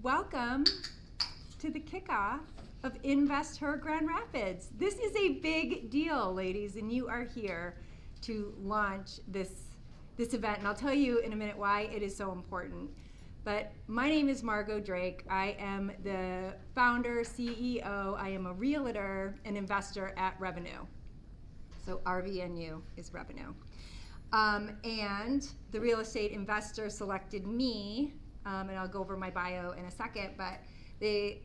Welcome to the kickoff of InvestHER Grand Rapids. This is a big deal, ladies, and you are here to launch this event. And I'll tell you in a minute why it is so important. But my name is Margaux Drake. I am the founder, CEO. I am a realtor and investor at RVNU. So RVNU is revenue. And the real estate investor selected me, and I'll go over my bio in a second, but they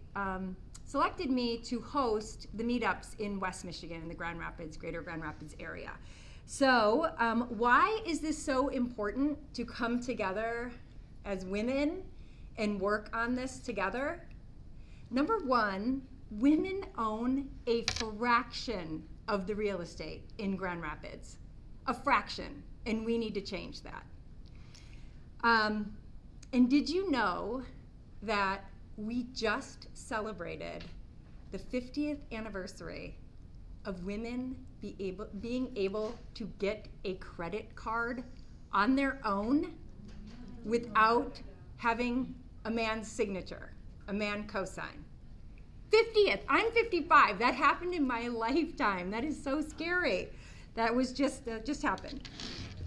selected me to host the meetups in West Michigan, in the Grand Rapids, greater Grand Rapids area. So why is this so important to come together as women and work on this together? Number one, women own a fraction of the real estate in Grand Rapids. A fraction, and we need to change that. And did you know that we just celebrated the 50th anniversary of women being able to get a credit card on their own without having a man's signature, a man cosign? 50th, I'm 55, that happened in my lifetime. That is so scary. That was just happened.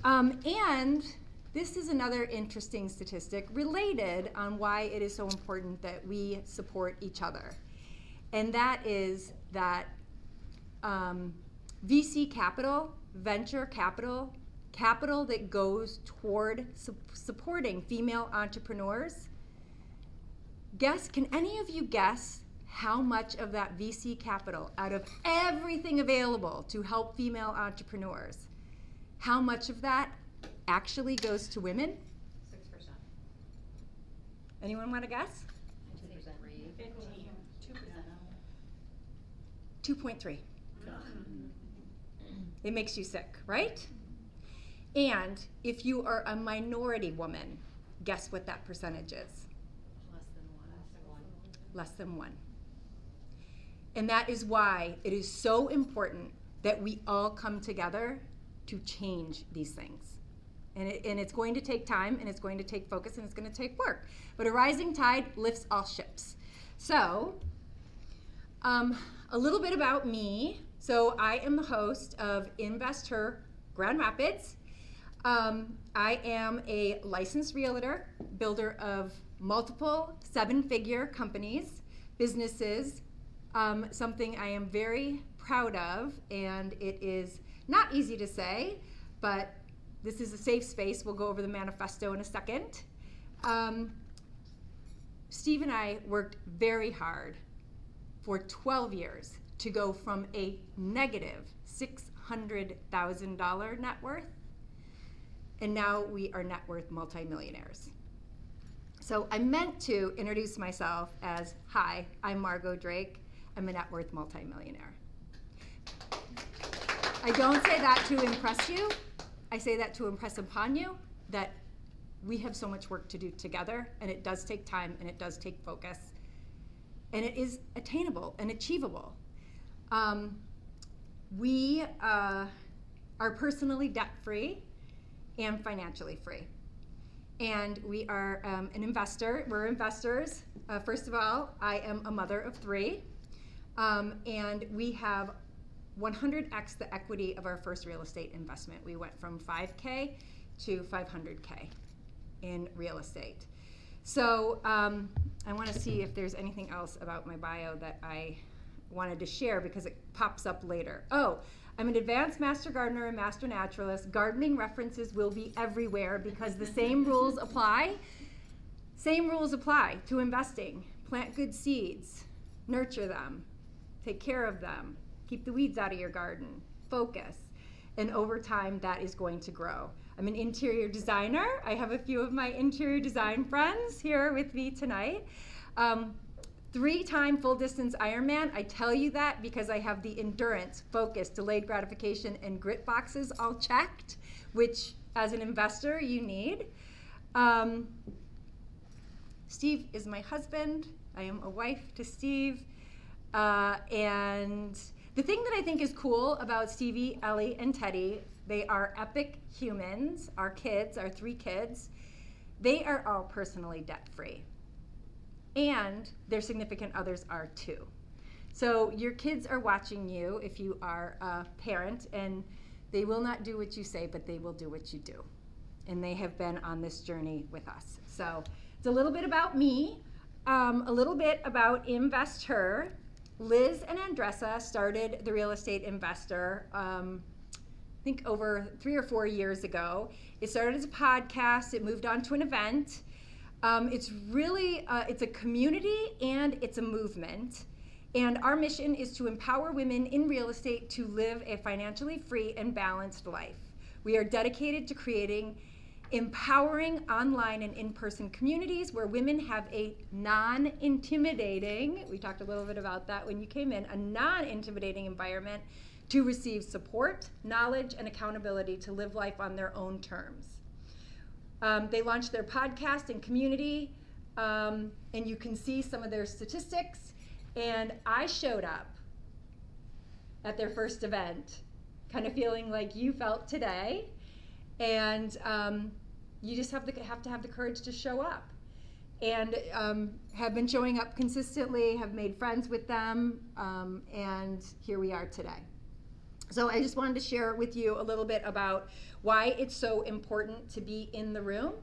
And this is another interesting statistic related on why it is so important that we support each other. And that is that VC capital, venture capital, capital that goes toward supporting female entrepreneurs. Can any of you guess how much of that VC capital, out of everything available to help female entrepreneurs, how much of that actually goes to women? 6%. Anyone want to guess? 2%. 15. 2.3. It makes you sick, right? And if you are a minority woman, guess what that percentage is? Less than 1. And that is why it is so important that we all come together to change these things. And it's going to take time, and it's going to take focus, and it's going to take work. But a rising tide lifts all ships. So, a little bit about me. So I am the host of InvestHER Grand Rapids. I am a licensed realtor, builder of multiple 7-figure companies, businesses, something I am very proud of, and it is not easy to say, but this is a safe space. We'll go over the manifesto in a second. Steve and I worked very hard for 12 years to go from a negative $600,000 net worth, and now we are net worth multimillionaires. So I meant to introduce myself as, hi, I'm Margaux Drake. I'm a net worth multimillionaire. I don't say that to impress you. I say that to impress upon you that we have so much work to do together, and it does take time, and it does take focus, and it is attainable and achievable. We are personally debt-free and financially free. And we are an investor. We're investors. First of all, I am a mother of 3. And we have 100x the equity of our first real estate investment. We went from 5K to 500K in real estate. So I want to see if there's anything else about my bio that I wanted to share, because it pops up later. Oh, I'm an advanced master gardener and master naturalist. Gardening references will be everywhere because the same rules apply. Same rules apply to investing. Plant good seeds, nurture them, take care of them, keep the weeds out of your garden, focus, and over time that is going to grow. I'm an interior designer. I have a few of my interior design friends here with me tonight. 3-time full distance Ironman. I tell you that because I have the endurance, focus, delayed gratification, and grit boxes all checked, which as an investor you need. Steve is my husband. I am a wife to Steve. And the thing that I think is cool about Stevie, Ellie, and Teddy, they are epic humans. Our kids, our 3 kids, they are all personally debt-free. and their significant others are too. So your kids are watching you if you are a parent, and they will not do what you say, but they will do what you do. And they have been on this journey with us. So it's a little bit about me, a little bit about InvestHER. Liz and Andressa started the Real Estate Investor, I think over 3 or 4 years ago. It started as a podcast. It moved on to an event. It's really, it's a community and it's a movement. And our mission is to empower women in real estate to live a financially free and balanced life. We are dedicated to creating empowering online and in-person communities where women have a non-intimidating, we talked a little bit about that when you came in, a non-intimidating environment to receive support, knowledge, and accountability to live life on their own terms. They launched their podcast and community, and you can see some of their statistics. And I showed up at their first event, kind of feeling like you felt today. And you just have to have the courage to show up. And have been showing up consistently, have made friends with them, and here we are today. So I just wanted to share with you a little bit about why it's so important to be in the room.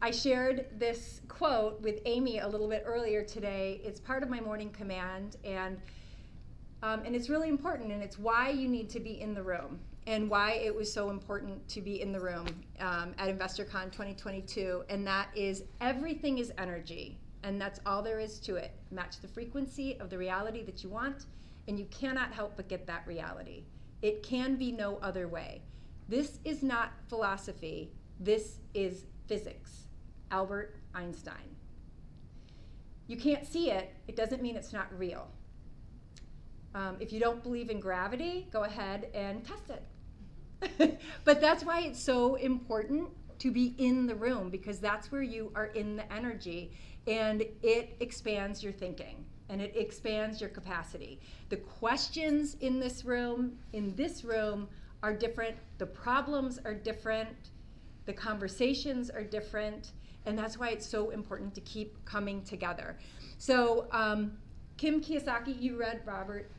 I shared this quote with Amy a little bit earlier today. It's part of my morning command, and it's really important, and it's why you need to be in the room and why it was so important to be in the room at InvestorCon 2022, and that is everything is energy, and that's all there is to it. Match the frequency of the reality that you want, and you cannot help but get that reality. It can be no other way. This is not philosophy. This is physics. Albert Einstein. You can't see it. It doesn't mean it's not real. If you don't believe in gravity, go ahead and test it. But that's why it's so important to be in the room, because that's where you are in the energy, and it expands your thinking and it expands your capacity. The questions in this room are different. The problems are different. The conversations are different. And that's why it's so important to keep coming together. So Kim Kiyosaki, you read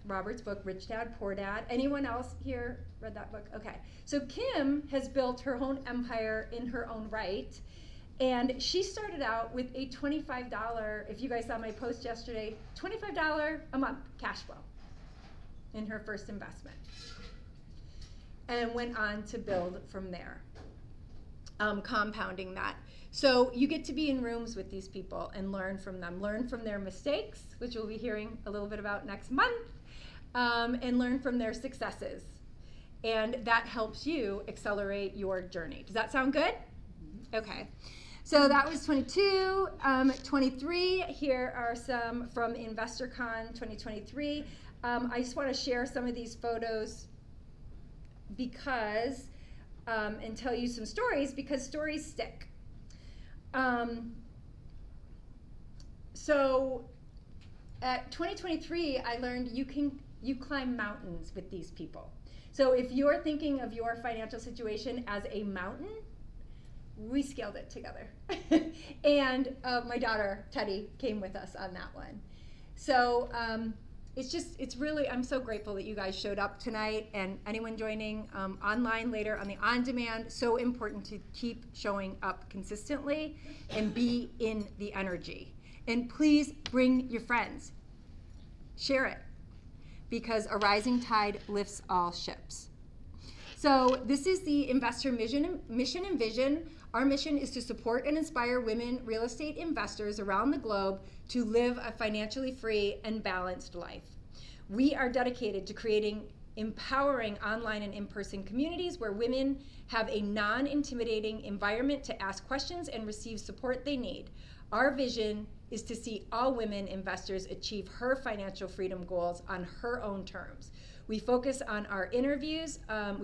Robert's book, Rich Dad, Poor Dad. Anyone else here read that book? Okay. So Kim has built her own empire in her own right. And she started out with a $25, if you guys saw my post yesterday, $25 a month cash flow in her first investment. And went on to build from there, compounding that. So you get to be in rooms with these people and learn from them. Learn from their mistakes, which we'll be hearing a little bit about next month, and learn from their successes. And that helps you accelerate your journey. Does that sound good? Okay. So that was 22. 23, here are some from InvestorCon 2023. I just want to share some of these photos because, and tell you some stories, because stories stick. So at 2023, I learned you climb mountains with these people. So if you're thinking of your financial situation as a mountain, we scaled it together. And my daughter, Teddy, came with us on that one. So it's really, I'm so grateful that you guys showed up tonight, and anyone joining online later on the on-demand. So important to keep showing up consistently and be in the energy. And please bring your friends. Share it, because a rising tide lifts all ships. So this is the InvestHER mission and vision. Our mission is to support and inspire women real estate investors around the globe to live a financially free and balanced life. We are dedicated to creating empowering online and in-person communities where women have a non-intimidating environment to ask questions and receive support they need. Our vision is to see all women investors achieve her financial freedom goals on her own terms. We focus our interviews on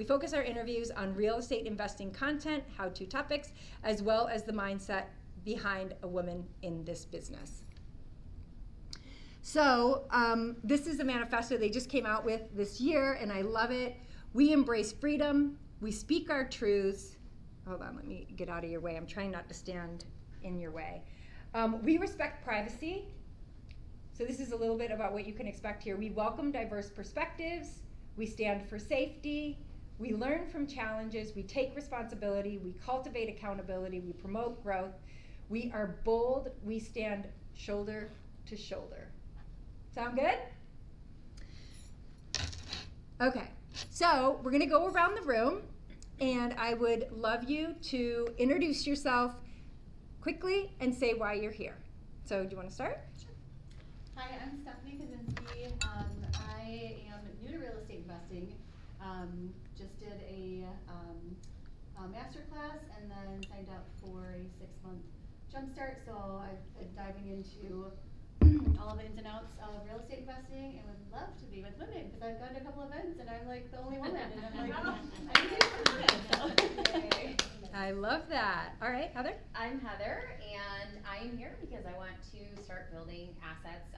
real estate investing content, how-to topics, as well as the mindset behind a woman in this business. So this is a manifesto they just came out with this year, and I love it. We embrace freedom. We speak our truths. Hold on, let me get out of your way. I'm trying not to stand in your way. We respect privacy. So this is a little bit about what you can expect here. We welcome diverse perspectives. We stand for safety. We learn from challenges. We take responsibility. We cultivate accountability. We promote growth. We are bold. We stand shoulder to shoulder. Sound good? Okay, so we're gonna go around the room, and I would love you to introduce yourself quickly and say why you're here. So do you wanna start? Sure. Hi, I'm Stephanie Kaczynski. I am new to real estate investing. Just did a master class and then signed up for a 6-month jumpstart. So I've been diving into all the ins and outs of real estate investing and would love to be with women because I've gone to a couple events and I'm like the only woman and I'm like, I need to. I love that. All right, Heather? I'm Heather, and I am here because I want to start building assets.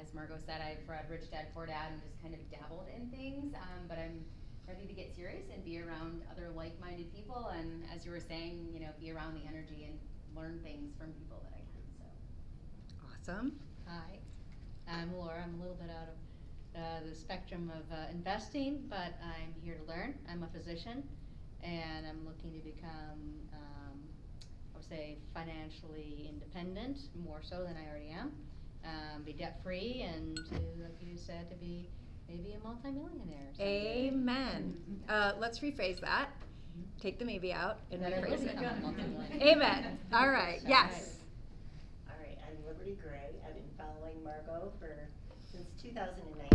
As Margaux said, I've read Rich Dad Poor Dad and just kind of dabbled in things, but I'm ready to get serious and be around other like-minded people, and as you were saying, be around the energy and learn things from people that I can. So. Awesome. Hi, I'm Laura. I'm a little bit out of the spectrum of investing, but I'm here to learn. I'm a physician, and I'm looking to become, I would say, financially independent, more so than I already am. Be debt-free, and to, like you said, to be maybe a multimillionaire. Someday. Amen. Let's rephrase that. Take the maybe out and rephrase it. Multimillionaire. Amen. All right. Yes. All right, I'm Liberty Gray. I've been following Margaux since 2019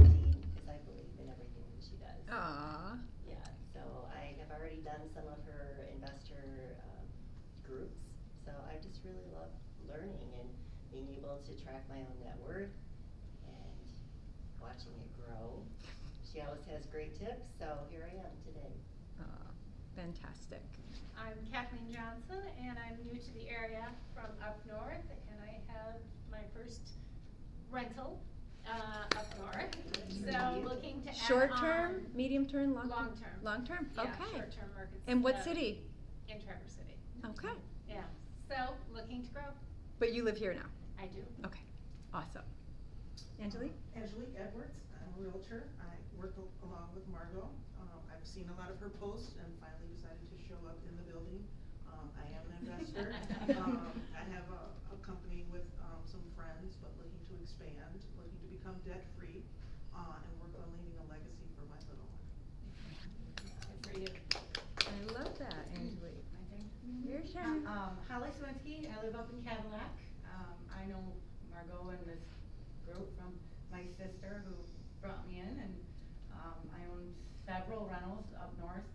because I believe in everything that she does. Aww. Yeah, so I have already done some of her investor groups. So I just really love learning and being able to track my own net worth and watching it grow. She always has great tips, so here I am today. Fantastic. I'm Kathleen Johnson, and I'm new to the area from up north, and I have my first rental up north. So looking to add Short on term, medium term, long term? long term. Long term, Yeah, okay. short term markets. And what city? In Traverse City. Okay. Yeah. So looking to grow. But you live here now? I do. Okay. Awesome. Angelique? Angelique Edwards. I'm a realtor. I work along with Margaux. I've seen a lot of her posts and finally decided to show up in the building. I am an investor. I have a company with some friends, but looking to expand, looking to become debt-free, and work on leaving a legacy for my little one. Good for you. I love that, Angelique. Your Holly turn. Swinski. I live up in Cadillac. I know Margaux and this group from my sister who brought me in, and I own several rentals up north.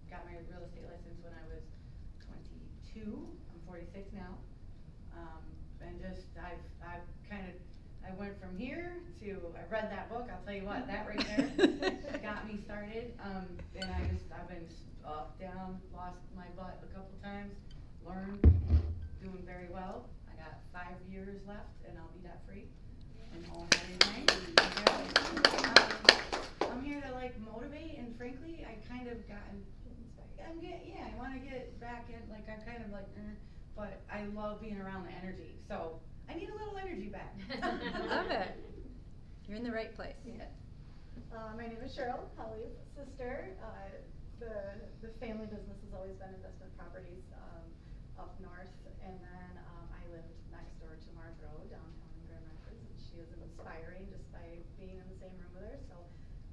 Got my real estate license when I was 22. I'm 46 now. And just I've kind of I went from here to I read that book. I'll tell you what, that right there got me started. And I've been up, down, lost my butt a couple times, learned, doing very well. I got 5 years left, and I'll be debt free and home everything. I'm here to motivate, and frankly, I kind of gotten. I want to get back in. I'm kind of but I love being around the energy. So I need a little energy back. Love it. You're in the right place. Yeah. My name is Cheryl, Holly's sister. The family business has always been investment properties up north, and then I lived next door to Margaux downtown in Grand Rapids, and she was inspiring just by being in the same room with her. So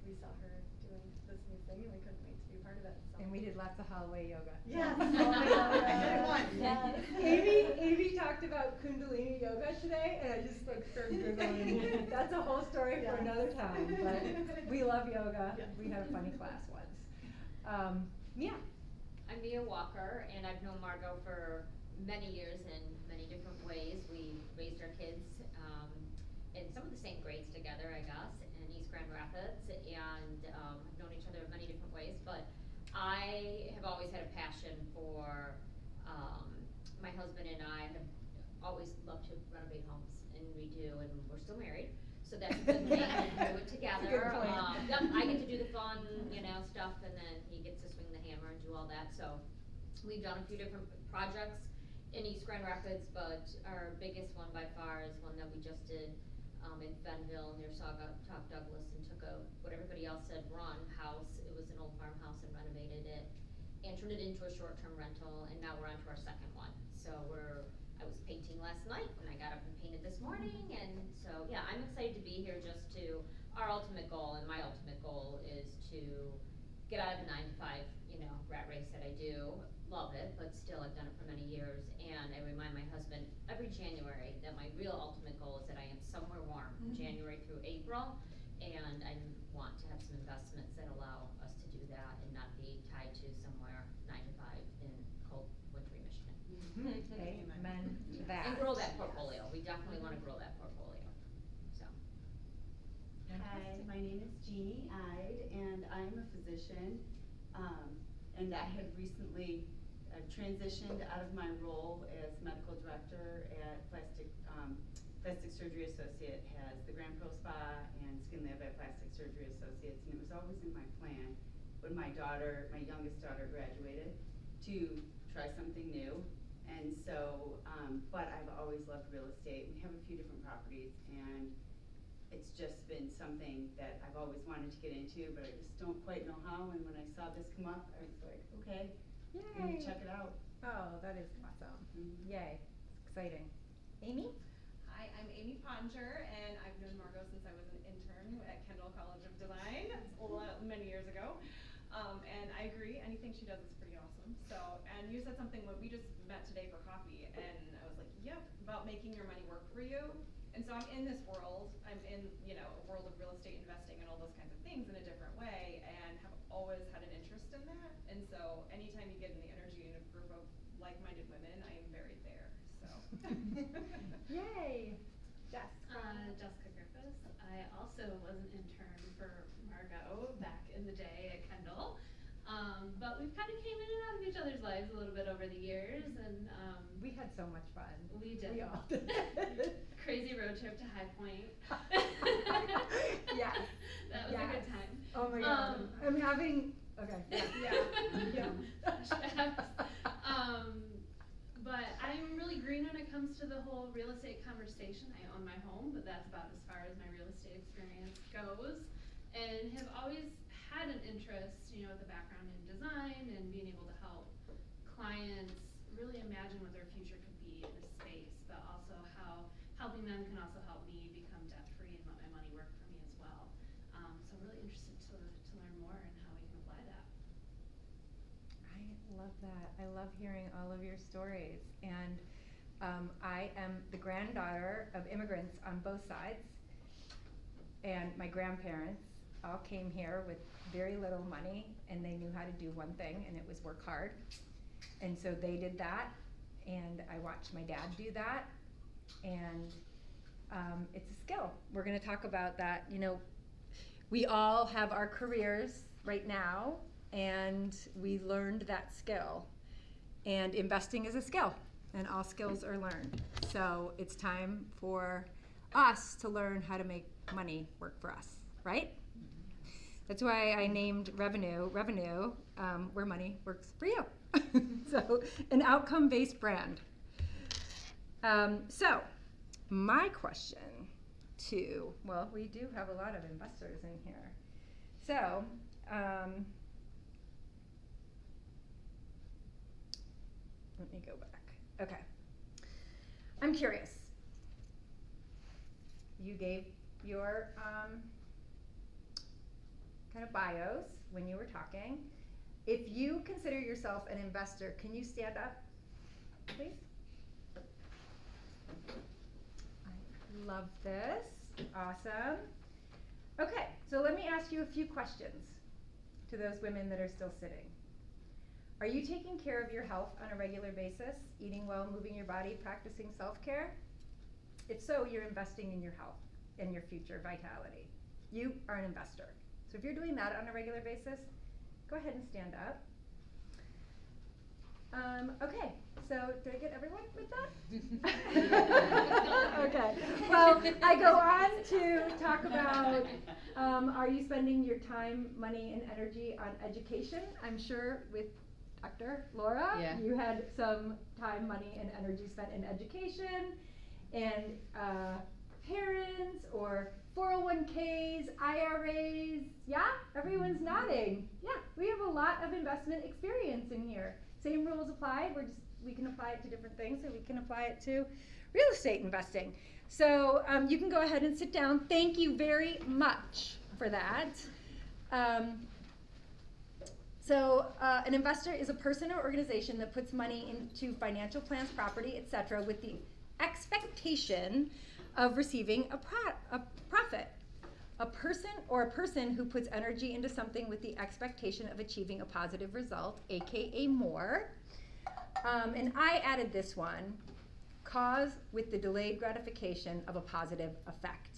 we saw her doing this new thing, and we couldn't wait to be part of it. So. And we did lots of hallway yoga. Yes. I did it once. Yes. Amy talked about Kundalini yoga today, and I just started giggling. That's a whole story for another time, but we love yoga. Yes. We had a funny class once. Mia. I'm Mia Walker, and I've known Margaux for many years in many different ways. We raised our kids in some of the same grades together, I guess, in East Grand Rapids, and have known each other in many different ways. But I have always had a passion for, my husband and I have always loved to renovate homes, and we do, and we're still married. So that's a good thing to do it together. I get to do the fun, stuff, and then he gets to swing the hammer and do all that. So we've done a few different projects in East Grand Rapids, but our biggest one by far is one that we just did in Fenville near Top Douglas, and took a, what everybody else said, run house. It was an old farmhouse, and renovated it and turned it into a short-term rental, and now we're on to our second one. So I was painting last night, and I got up and painted this morning, and so yeah, I'm excited to be here. Just to, our ultimate goal, and my ultimate goal, is to get out of the 9 to 5, rat race that I do. Love it, but still I've done it for many years, and I remind my husband every January that my real ultimate goal is that I am somewhere warm, January through April, and I want to have some investments that allow us to do that and not be tied to somewhere 9 to 5 in cold, wintry Michigan. Amen to that. And grow that portfolio. We definitely want to grow that portfolio. So. Hi, my name is Jeannie Ide, and I'm a physician, and I had recently transitioned out of my role as medical director at Plastic Surgery Associate, has the Grand Pro Spa and Skin Lab at Plastic Surgery Associates, and it was always in my plan when my youngest daughter graduated, to try something new. And so, but I've always loved real estate. We have a few different properties, and it's just been something that I've always wanted to get into, but I just don't quite know how. And when I saw this come up, I was like, okay, I'm gonna check it out. Oh, that is awesome. Yay, it's exciting. Amy? Hi, I'm Amy Ponger, and I've known Margaux since I was an intern at Kendall College of Design many years ago. And I agree, anything she does is pretty awesome. So, and you said something when we just met today for coffee, and I was like, yep, about making your money work for you. And so I'm in this world, I'm in, a world of real estate investing and all those kinds of things in a different way, and have always had an interest in that. And so anytime you get in the energy in a group of like-minded women, I am very there, so. Yay! Jess. Jessica Griffiths. I also was an intern for Margaux back in the day at Kendall. But we've kind of came in and out of each other's lives a little bit over the years, and we had so much fun. We did. We all did. Crazy road trip to High Point. Yes. That was a good time. Oh my god. I'm having, okay. Yeah. But I'm really green when it comes to the whole real estate conversation. I own my home, but that's about as far as my real estate experience goes. And have always had an interest, with a background in design and being able to help clients really imagine what their future could be in this space, but also how helping them can also help me become debt-free and let my money work for me as well. So I'm really interested to learn more and how we can apply that. I love that. I love hearing all of your stories. And I am the granddaughter of immigrants on both sides. And my grandparents all came here with very little money, and they knew how to do one thing, and it was work hard. And so they did that, and I watched my dad do that, and it's a skill. We're going to talk about that. We all have our careers right now, and we learned that skill. And investing is a skill, and all skills are learned. So it's time for us to learn how to make money work for us, right? That's why I named revenue, where money works for you. So, an outcome-based brand. So, my question we do have a lot of investors in here. So, let me go back. Okay. I'm curious. You gave your kind of bios when you were talking. If you consider yourself an investor, can you stand up, please? I love this. Awesome. Okay, so let me ask you a few questions to those women that are still sitting. Are you taking care of your health on a regular basis? Eating well, moving your body, practicing self-care? If so, you're investing in your health and your future vitality. You are an investor. So if you're doing that on a regular basis, go ahead and stand up. Okay, so did I get everyone with that? Okay, well, I go on to talk about, are you spending your time, money, and energy on education? I'm sure Dr. Laura, Yeah. you had some time, money, and energy spent in education, and parents, or 401ks, IRAs, yeah? Everyone's nodding. Yeah, we have a lot of investment experience in here. Same rules apply, we can apply it to different things, so we can apply it to real estate investing. So you can go ahead and sit down. Thank you very much for that. An investor is a person or organization that puts money into financial plans, property, etc., with the expectation of receiving a profit. A person who puts energy into something with the expectation of achieving a positive result, aka more. And I added this one, cause with the delayed gratification of a positive effect.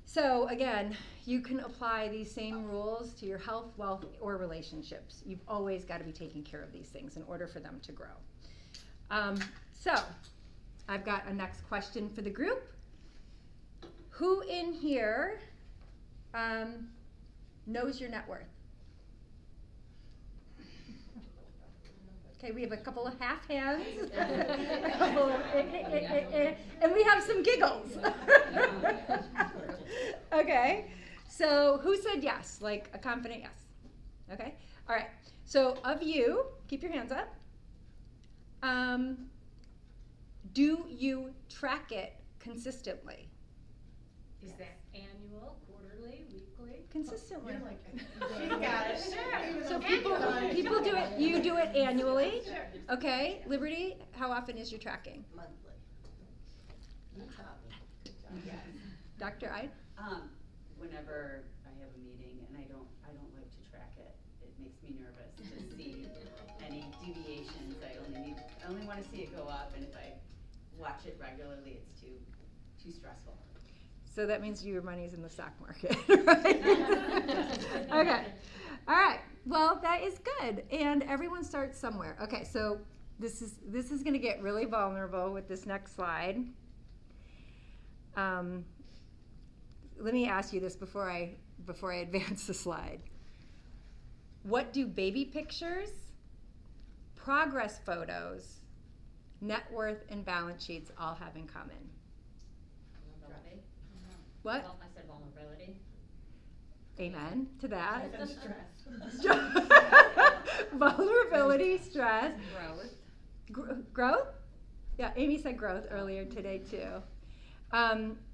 So again, you can apply these same rules to your health, wealth, or relationships. You've always got to be taking care of these things in order for them to grow. So I've got a next question for the group. Who in here knows your net worth? Okay, we have a couple of half hands, and we have some giggles. Okay, so who said yes, like a confident yes? Okay, all right, so of you, keep your hands up. Do you track it consistently? Is that annual, quarterly, weekly? Consistently. You're like, She's got it. Sure. So people do it, you do it annually? Sure. Okay, Liberty, how often is your tracking? Monthly. You taught me. Good job. Yes. Dr. Ide? Whenever I have a meeting and I don't like to track it, it makes me nervous to see any deviations. I only want to see it go up, and if I watch it regularly, it's too stressful. So that means your money's in the stock market, right? Okay, all right, well, that is good, and everyone starts somewhere. Okay, so this is gonna get really vulnerable with this next slide. Let me ask you this before I advance the slide. What do baby pictures, progress photos, net worth, and balance sheets all have in common? Vulnerability. What? Well, I said vulnerability. Amen to that. And stress. Vulnerability, stress, Growth. growth. Yeah, Amy said growth earlier today too.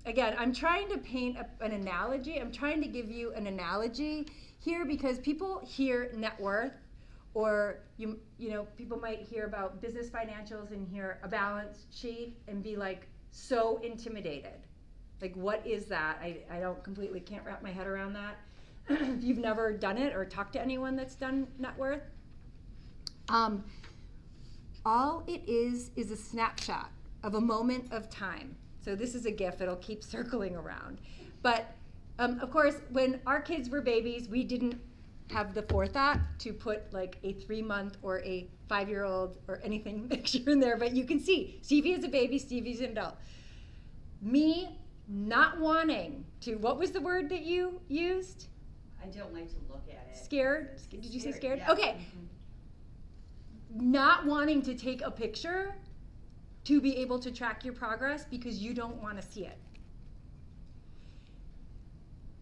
Again, I'm trying to paint an analogy. I'm trying to give you an analogy here because people hear net worth, or you know, people might hear about business financials and hear a balance sheet and be like so intimidated. Like, what is that? I can't wrap my head around that. If you've never done it or talked to anyone that's done net worth, all it is a snapshot of a moment of time. So this is a GIF, it'll keep circling around. But of course, when our kids were babies, we didn't have the forethought to put like a 3-month or a 5-year-old or anything picture in there, but you can see Stevie is a baby, Stevie's an adult. Me not wanting to, what was the word that you used? I don't like to look at it. Scared? Did you say scared? Yeah. Okay. Not wanting to take a picture to be able to track your progress because you don't want to see it.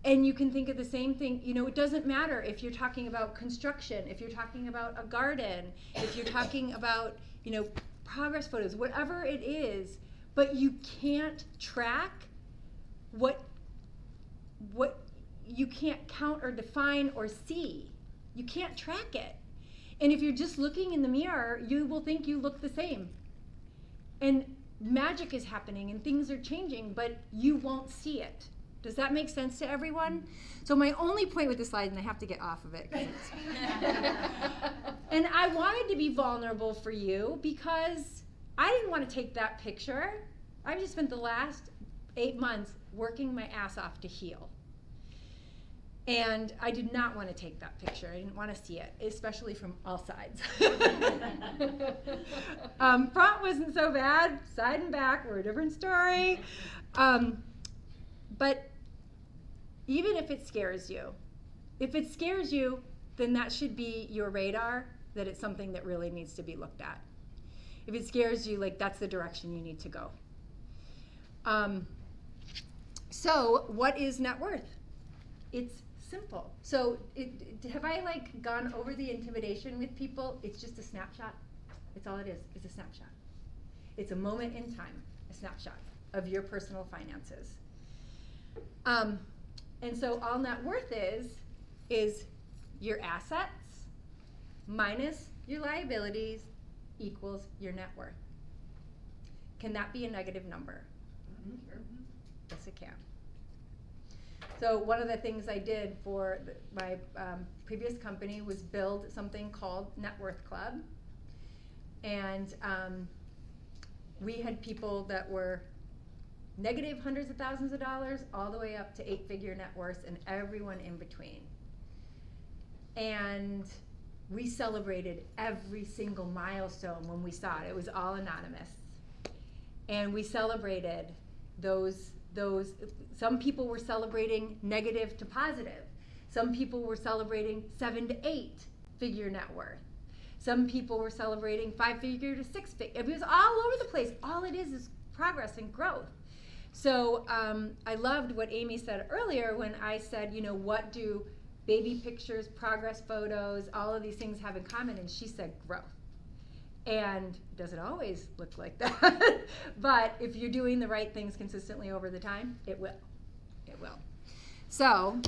And you can think of the same thing, you know, it doesn't matter if you're talking about construction, if you're talking about a garden, if you're talking about, you know, progress photos, whatever it is, but you can't track what you can't count or define or see. You can't track it. And if you're just looking in the mirror, you will think you look the same. And magic is happening and things are changing, but you won't see it. Does that make sense to everyone? So my only point with this slide, and I have to get off of it, and I wanted to be vulnerable for you because I didn't want to take that picture. I just spent the last 8 months working my ass off to heal. And I did not want to take that picture. I didn't want to see it, especially from all sides. Front wasn't so bad. Side and back were a different story. But even if it scares you, then that should be your radar that it's something that really needs to be looked at. If it scares you, like that's the direction you need to go. So what is net worth? It's simple. So have I like gone over the intimidation with people? It's just a snapshot. It's all it is. It's a snapshot. It's a moment in time, a snapshot of your personal finances. And so all net worth is your assets minus your liabilities equals your net worth. Can that be a negative number? Sure. Yes, it can. So one of the things I did for my previous company was build something called Net Worth Club. And we had people that were negative hundreds of thousands of dollars all the way up to 8-figure net worths and everyone in between. And we celebrated every single milestone when we saw it. It was all anonymous. And we celebrated those, some people were celebrating negative to positive. Some people were celebrating 7 to 8-figure net worth. Some people were celebrating 5-figure to 6-figure. It was all over the place. All it is progress and growth. So I loved what Amy said earlier when I said, you know, what do baby pictures, progress photos, all of these things have in common? And she said growth. And it doesn't always look like that. But if you're doing the right things consistently over the time, it will. It will. So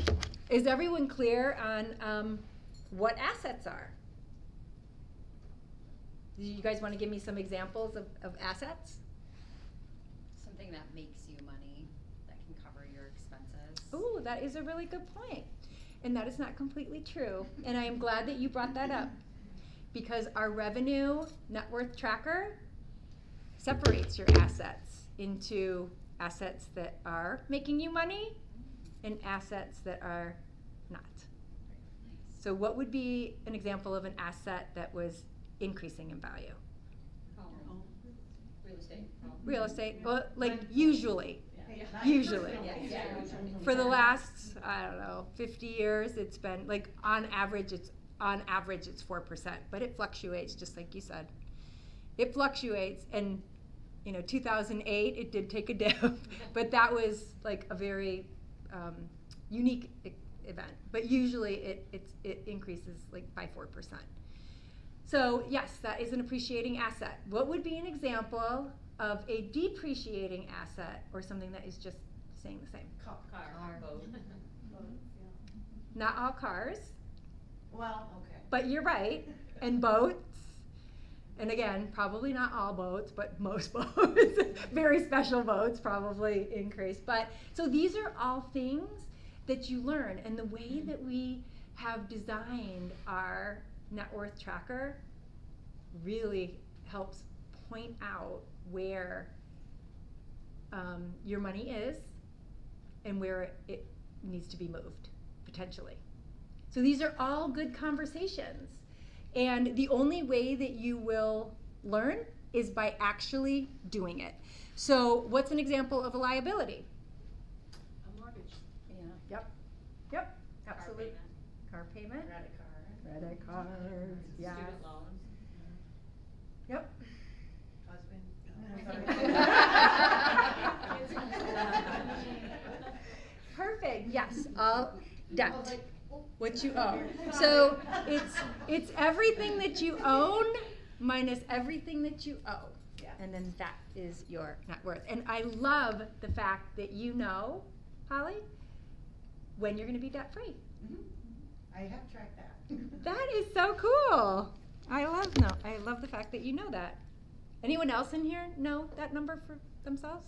is everyone clear on what assets are? Do you guys want to give me some examples of assets? Something that makes you money, that can cover your expenses. Ooh, that is a really good point. And that is not completely true. And I am glad that you brought that up. Because our revenue net worth tracker separates your assets into assets that are making you money and assets that are not. So what would be an example of an asset that was increasing in value? Home. Real estate. Home. Real estate, well, like usually. Usually. Yeah. For the last, I don't know, 50 years, it's been like on average it's 4%, but it fluctuates just like you said. It fluctuates, and you know, 2008 it did take a dip, but that was like a very unique event. But usually it increases like by 4%. So yes, that is an appreciating asset. What would be an example of a depreciating asset or something that is just staying the same? Car. Boat. Not all cars. Well, okay. But you're right, and boats, and again, probably not all boats, but most boats, very special boats probably increase. But so these are all things that you learn, and the way that we have designed our net worth tracker really helps point out where your money is and where it needs to be moved, potentially. So these are all good conversations. And the only way that you will learn is by actually doing it. So what's an example of a liability? A mortgage. Yeah. Yep, absolutely. Car payment. Credit card. Credit cards, yeah. Student loans. Yep. Perfect, yes, all debt. What you owe. So it's everything that you own minus everything that you owe. Yeah. And then that is your net worth. And I love the fact that you know, Holly, when you're gonna be debt free. Mm-hmm. I have tracked that. That is so cool. I love the fact that you know that. Anyone else in here know that number for themselves?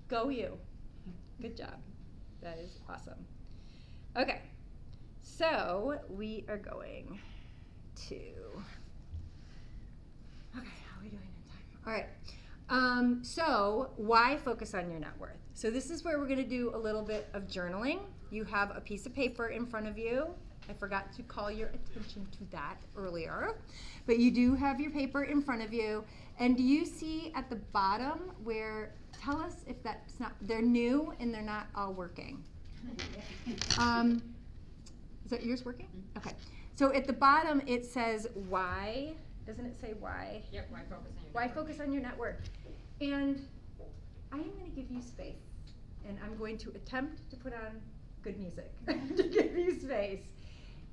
Go you. Good job. That is awesome. Okay, so we are going to, okay, how are we doing in time? All right, so why focus on your net worth? So this is where we're gonna do a little bit of journaling. You have a piece of paper in front of you. I forgot to call your attention to that earlier, but you do have your paper in front of you. And do you see at the bottom where, tell us if that's not, they're new and they're not all working. Is that yours working? Okay. So at the bottom it says why. Doesn't it say why? Yep, why focus on your Why network? focus on your network? And I am going to give you space. And I'm going to attempt to put on good music to give you space.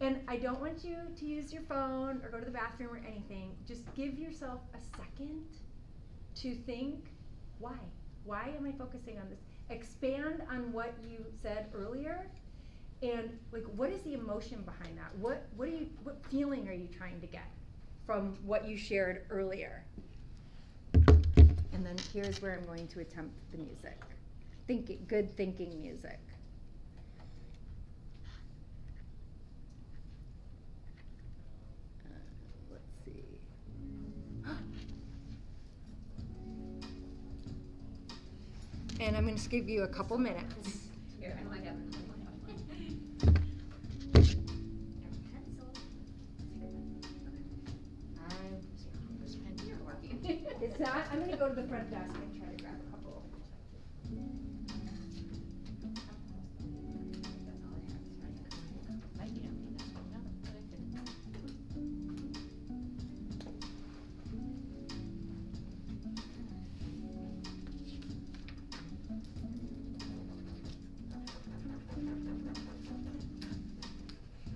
And I don't want you to use your phone or go to the bathroom or anything. Just give yourself a second to think, why? Why am I focusing on this? Expand on what you said earlier. And like, what is the emotion behind that? What feeling are you trying to get from what you shared earlier? And then here's where I'm going to attempt the music. Good thinking music. Let's see. And I'm going to give you a couple minutes. Here, I might have pencil. This pen here working. It's not. I'm going to go to the front desk and try to grab a couple.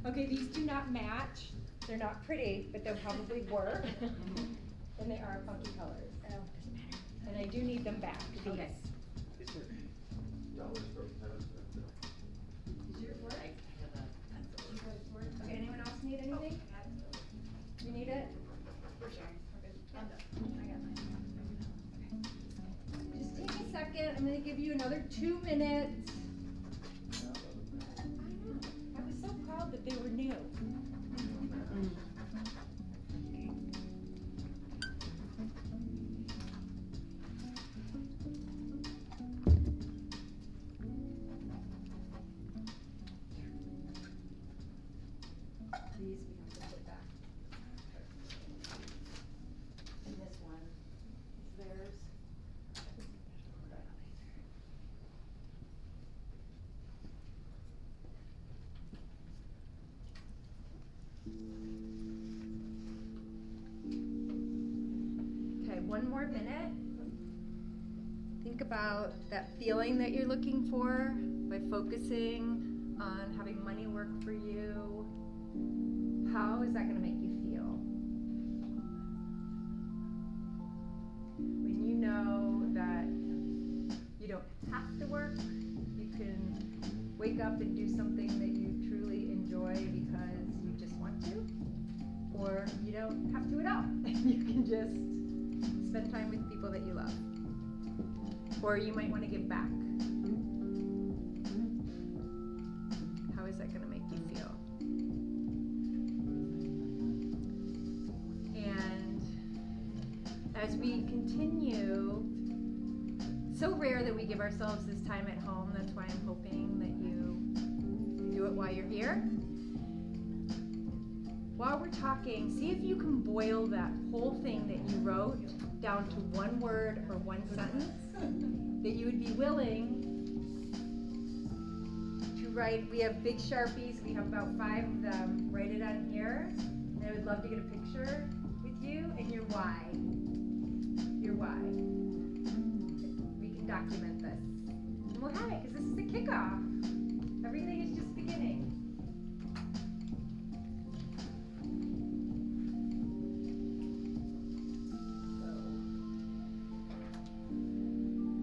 Okay, these do not match. They're not pretty, but they'll probably work. And they are funky colors. Oh, doesn't matter. And I do need them back. Okay. These. Okay, anyone else need anything? You need it? For sure. Okay. I'm done. I got mine. Just take a second. I'm going to give you another 2 minutes. I was so proud that they were new. These we have to put back. And this one is theirs. Okay, 1 more minute. Think about that feeling that you're looking for by focusing on having money work for you. How is that going to make you feel? When you know that you don't have to work, you can wake up and do something that you truly enjoy because you just want to, or you don't have to at all. You can just spend time with people that you love. Or you might want to give back. How is that going to make you feel? And as we continue, so rare that we give ourselves this time at home. That's why I'm hoping that you do it while you're here. While we're talking, see if you can boil that whole thing that you wrote down to 1 word or 1 sentence that you would be willing to write. We have big Sharpies. We have about 5 of them. Write it on here. And I would love to get a picture with you and your why. Your why. We can document this. And we'll have it because this is the kickoff. Everything is just beginning.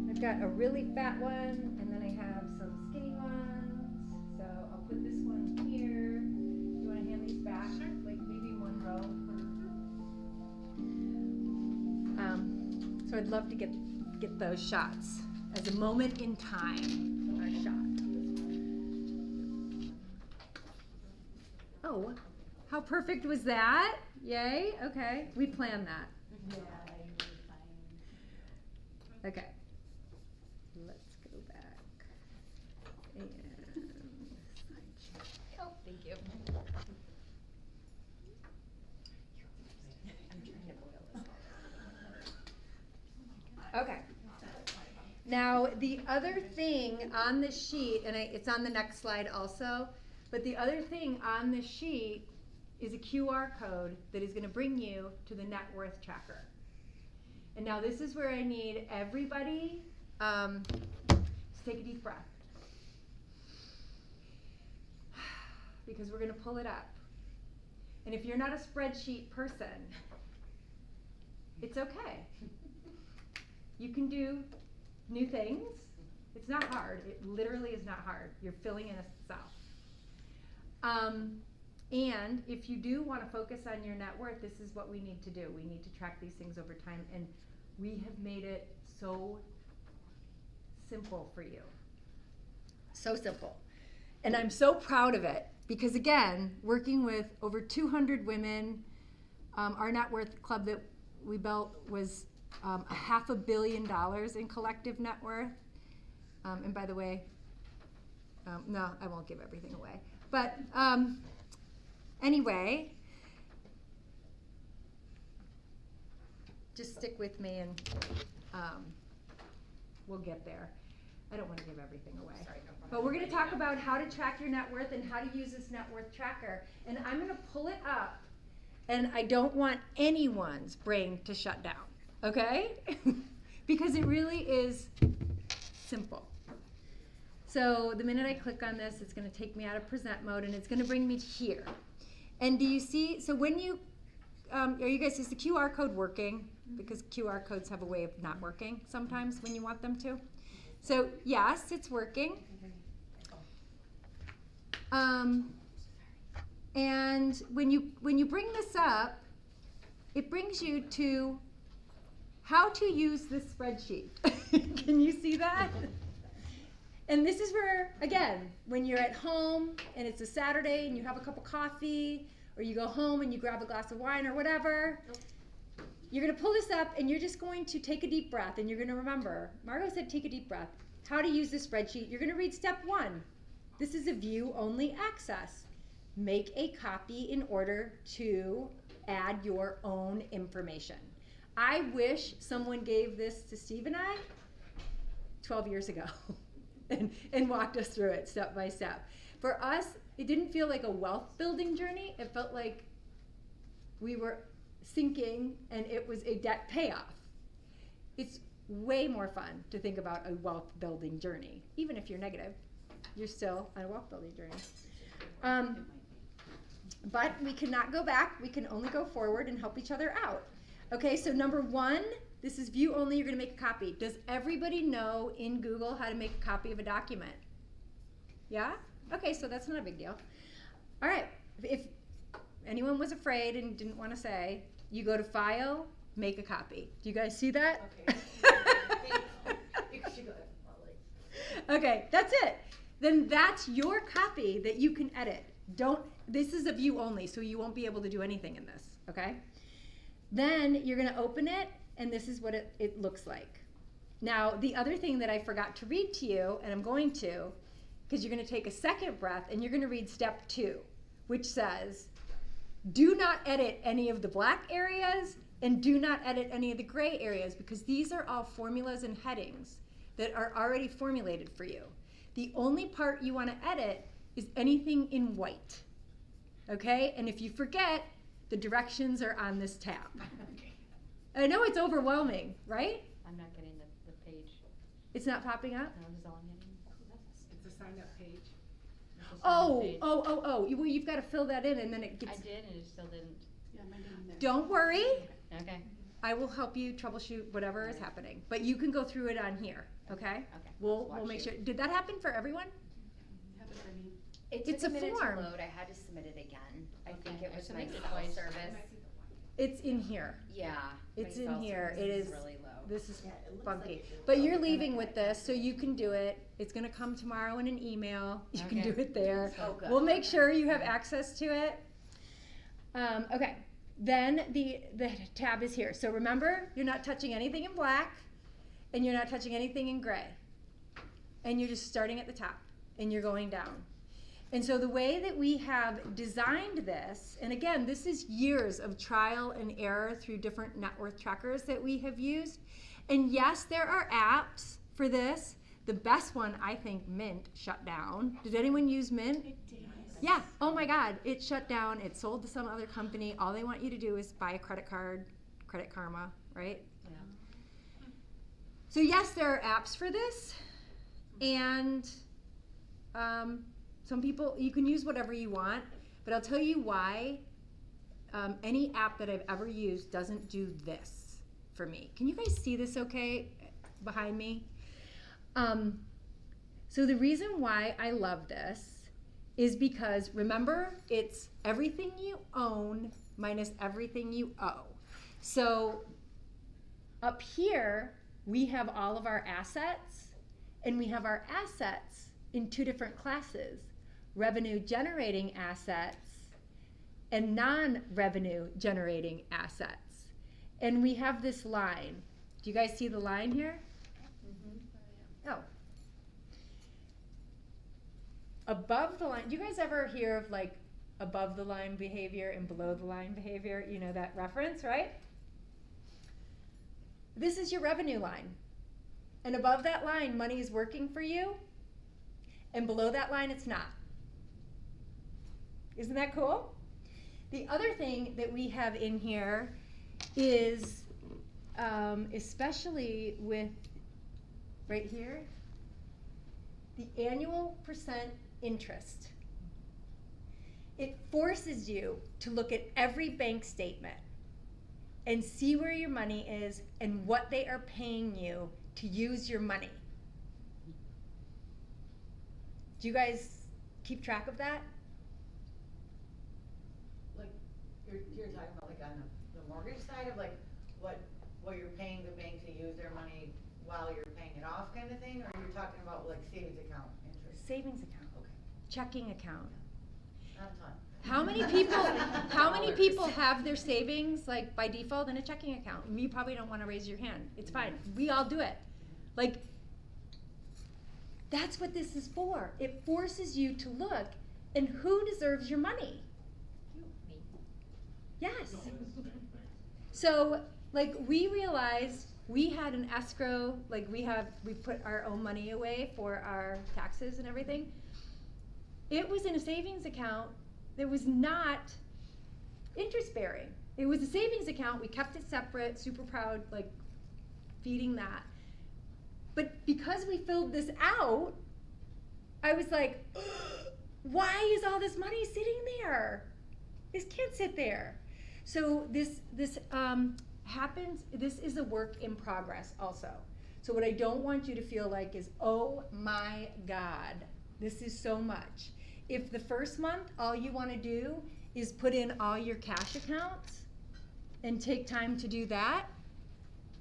I've got a really fat one, and then I have some skinny ones. So I'll put this one here. You want to hand these back? Sure. Like maybe 1 row. So I'd love to get those shots as a moment in time. Our shot. Oh, how perfect was that? Yay. Okay, we planned that. Yeah, you're fine. Okay. Let's go back. And Oh, thank you. okay. Now, the other thing on the sheet, and it's on the next slide also, but the other thing on the sheet is a QR code that is going to bring you to the net worth tracker. And now this is where I need everybody to take a deep breath. Because we're going to pull it up. And if you're not a spreadsheet person, it's okay. You can do new things. It's not hard. It literally is not hard. You're filling in a cell. And if you do want to focus on your net worth, this is what we need to do. We need to track these things over time, and we have made it so simple for you. So simple. And I'm so proud of it because, again, working with over 200 women, our net worth club that we built was $500 million in collective net worth. And by the way, no, I won't give everything away. But anyway, just stick with me and we'll get there. I don't want to give everything away. Sorry, no problem. But we're going to talk about how to track your net worth and how to use this net worth tracker. And I'm going to pull it up, and I don't want anyone's brain to shut down, okay? Because it really is simple. So the minute I click on this, it's going to take me out of present mode, and it's going to bring me to here. And do you see, so when you, are you guys, is the QR code working? Because QR codes have a way of not working sometimes when you want them to. So yes, it's working. And when you bring this up, it brings you to how to use this spreadsheet. Can you see that? And this is where, again, when you're at home and it's a Saturday and you have a cup of coffee, or you go home and you grab a glass of wine or whatever, you're going to pull this up and you're just going to take a deep breath, and you're going to remember, Margaux said take a deep breath, how to use this spreadsheet. You're going to read step 1. This is a view-only access. Make a copy in order to add your own information. I wish someone gave this to Steve and I 12 years ago and walked us through it step by step. For us, it didn't feel like a wealth building journey. It felt like we were sinking and it was a debt payoff. It's way more fun to think about a wealth building journey. Even if you're negative, you're still on a wealth building journey. But we cannot go back. We can only go forward and help each other out. Okay, so number 1, this is view only. You're going to make a copy. Does everybody know in Google how to make a copy of a document? Yeah? Okay, so that's not a big deal. All right, if anyone was afraid and didn't want to say, you go to File, Make a Copy. Do you guys see that? Okay. Okay, that's it. Then that's your copy that you can edit. This is a view only, so you won't be able to do anything in this, okay? Then you're going to open it, and this is what it looks like. Now, the other thing that I forgot to read to you, and I'm going to, because you're going to take a second breath, and you're going to read step 2, which says, do not edit any of the black areas, and do not edit any of the gray areas, because these are all formulas and headings that are already formulated for you. The only part you want to edit is anything in white, okay? And if you forget, the directions are on this tab. I know it's overwhelming, right? I'm not getting the page. It's not popping up? No, this is all I'm getting. It's a sign-up page. It's a sign-up page. Well, you've got to fill that in, and then it gets... I did, and it still didn't. Yeah, mine didn't. Don't worry. Okay. I will help you troubleshoot whatever is happening. But you can go through it on here, okay? Okay. We'll Watch make you. sure. Did that happen for everyone? Happened for me. It It's took a a minute form. to load. I had to submit it again. I think Okay, it I was my submitted it cell twice. service. It's in here. Yeah. It's my in cell here. service It is really low. This is Yeah, it looks funky. like it's But in you're both. leaving with this, so you can do it. It's going to come tomorrow in an email. You can Okay. do it there. Oh, good. We'll make sure you have access to it. Okay. Then the tab is here. So remember, you're not touching anything in black, and you're not touching anything in gray. And you're just starting at the top, and you're going down. And so the way that we have designed this, and again, this is years of trial and error through different net worth trackers that we have used. And yes, there are apps for this. The best one, I think, Mint shut down. Did anyone use Mint? It did. Yeah. Oh my God. It shut down. It sold to some other company. All they want you to do is buy a credit card, Credit Karma, right? Yeah. So yes, there are apps for this, and some people, you can use whatever you want, but I'll tell you why any app that I've ever used doesn't do this for me. Can you guys see this okay behind me? So the reason why I love this is because, remember, it's everything you own minus everything you owe. So up here, we have all of our assets, and we have our assets in two different classes: revenue generating assets and non-revenue generating assets. And we have this line. Do you guys see the line here? Oh. Above the line, do you guys ever hear of like above the line behavior and below the line behavior? You know that reference, right? This is your revenue line. And above that line, money is working for you. And below that line, it's not. Isn't that cool? The other thing that we have in here is, especially with right here, the annual percent interest. It forces you to look at every bank statement and see where your money is and what they are paying you to use your money. Do you guys keep track of that? Like, you're talking about like on the mortgage side of like what you're paying the bank to use their money while you're paying it off kind of thing, or you're talking about like savings account interest? Savings account. Okay. Checking account. Not a ton. How many people have their savings like by default in a checking account? You probably don't want to raise your hand. It's fine. We all do it. Like, that's what this is for. It forces you to look and who deserves your money. Me. Yes. So, like, we realized we had an escrow, like we put our own money away for our taxes and everything. It was in a savings account that was not interest bearing. It was a savings account. We kept it separate, super proud, like feeding that. But because we filled this out, I was like, why is all this money sitting there? This can't sit there. So this happens, this is a work in progress also. So what I don't want you to feel like is, oh my God, this is so much. If the first month, all you want to do is put in all your cash accounts and take time to do that,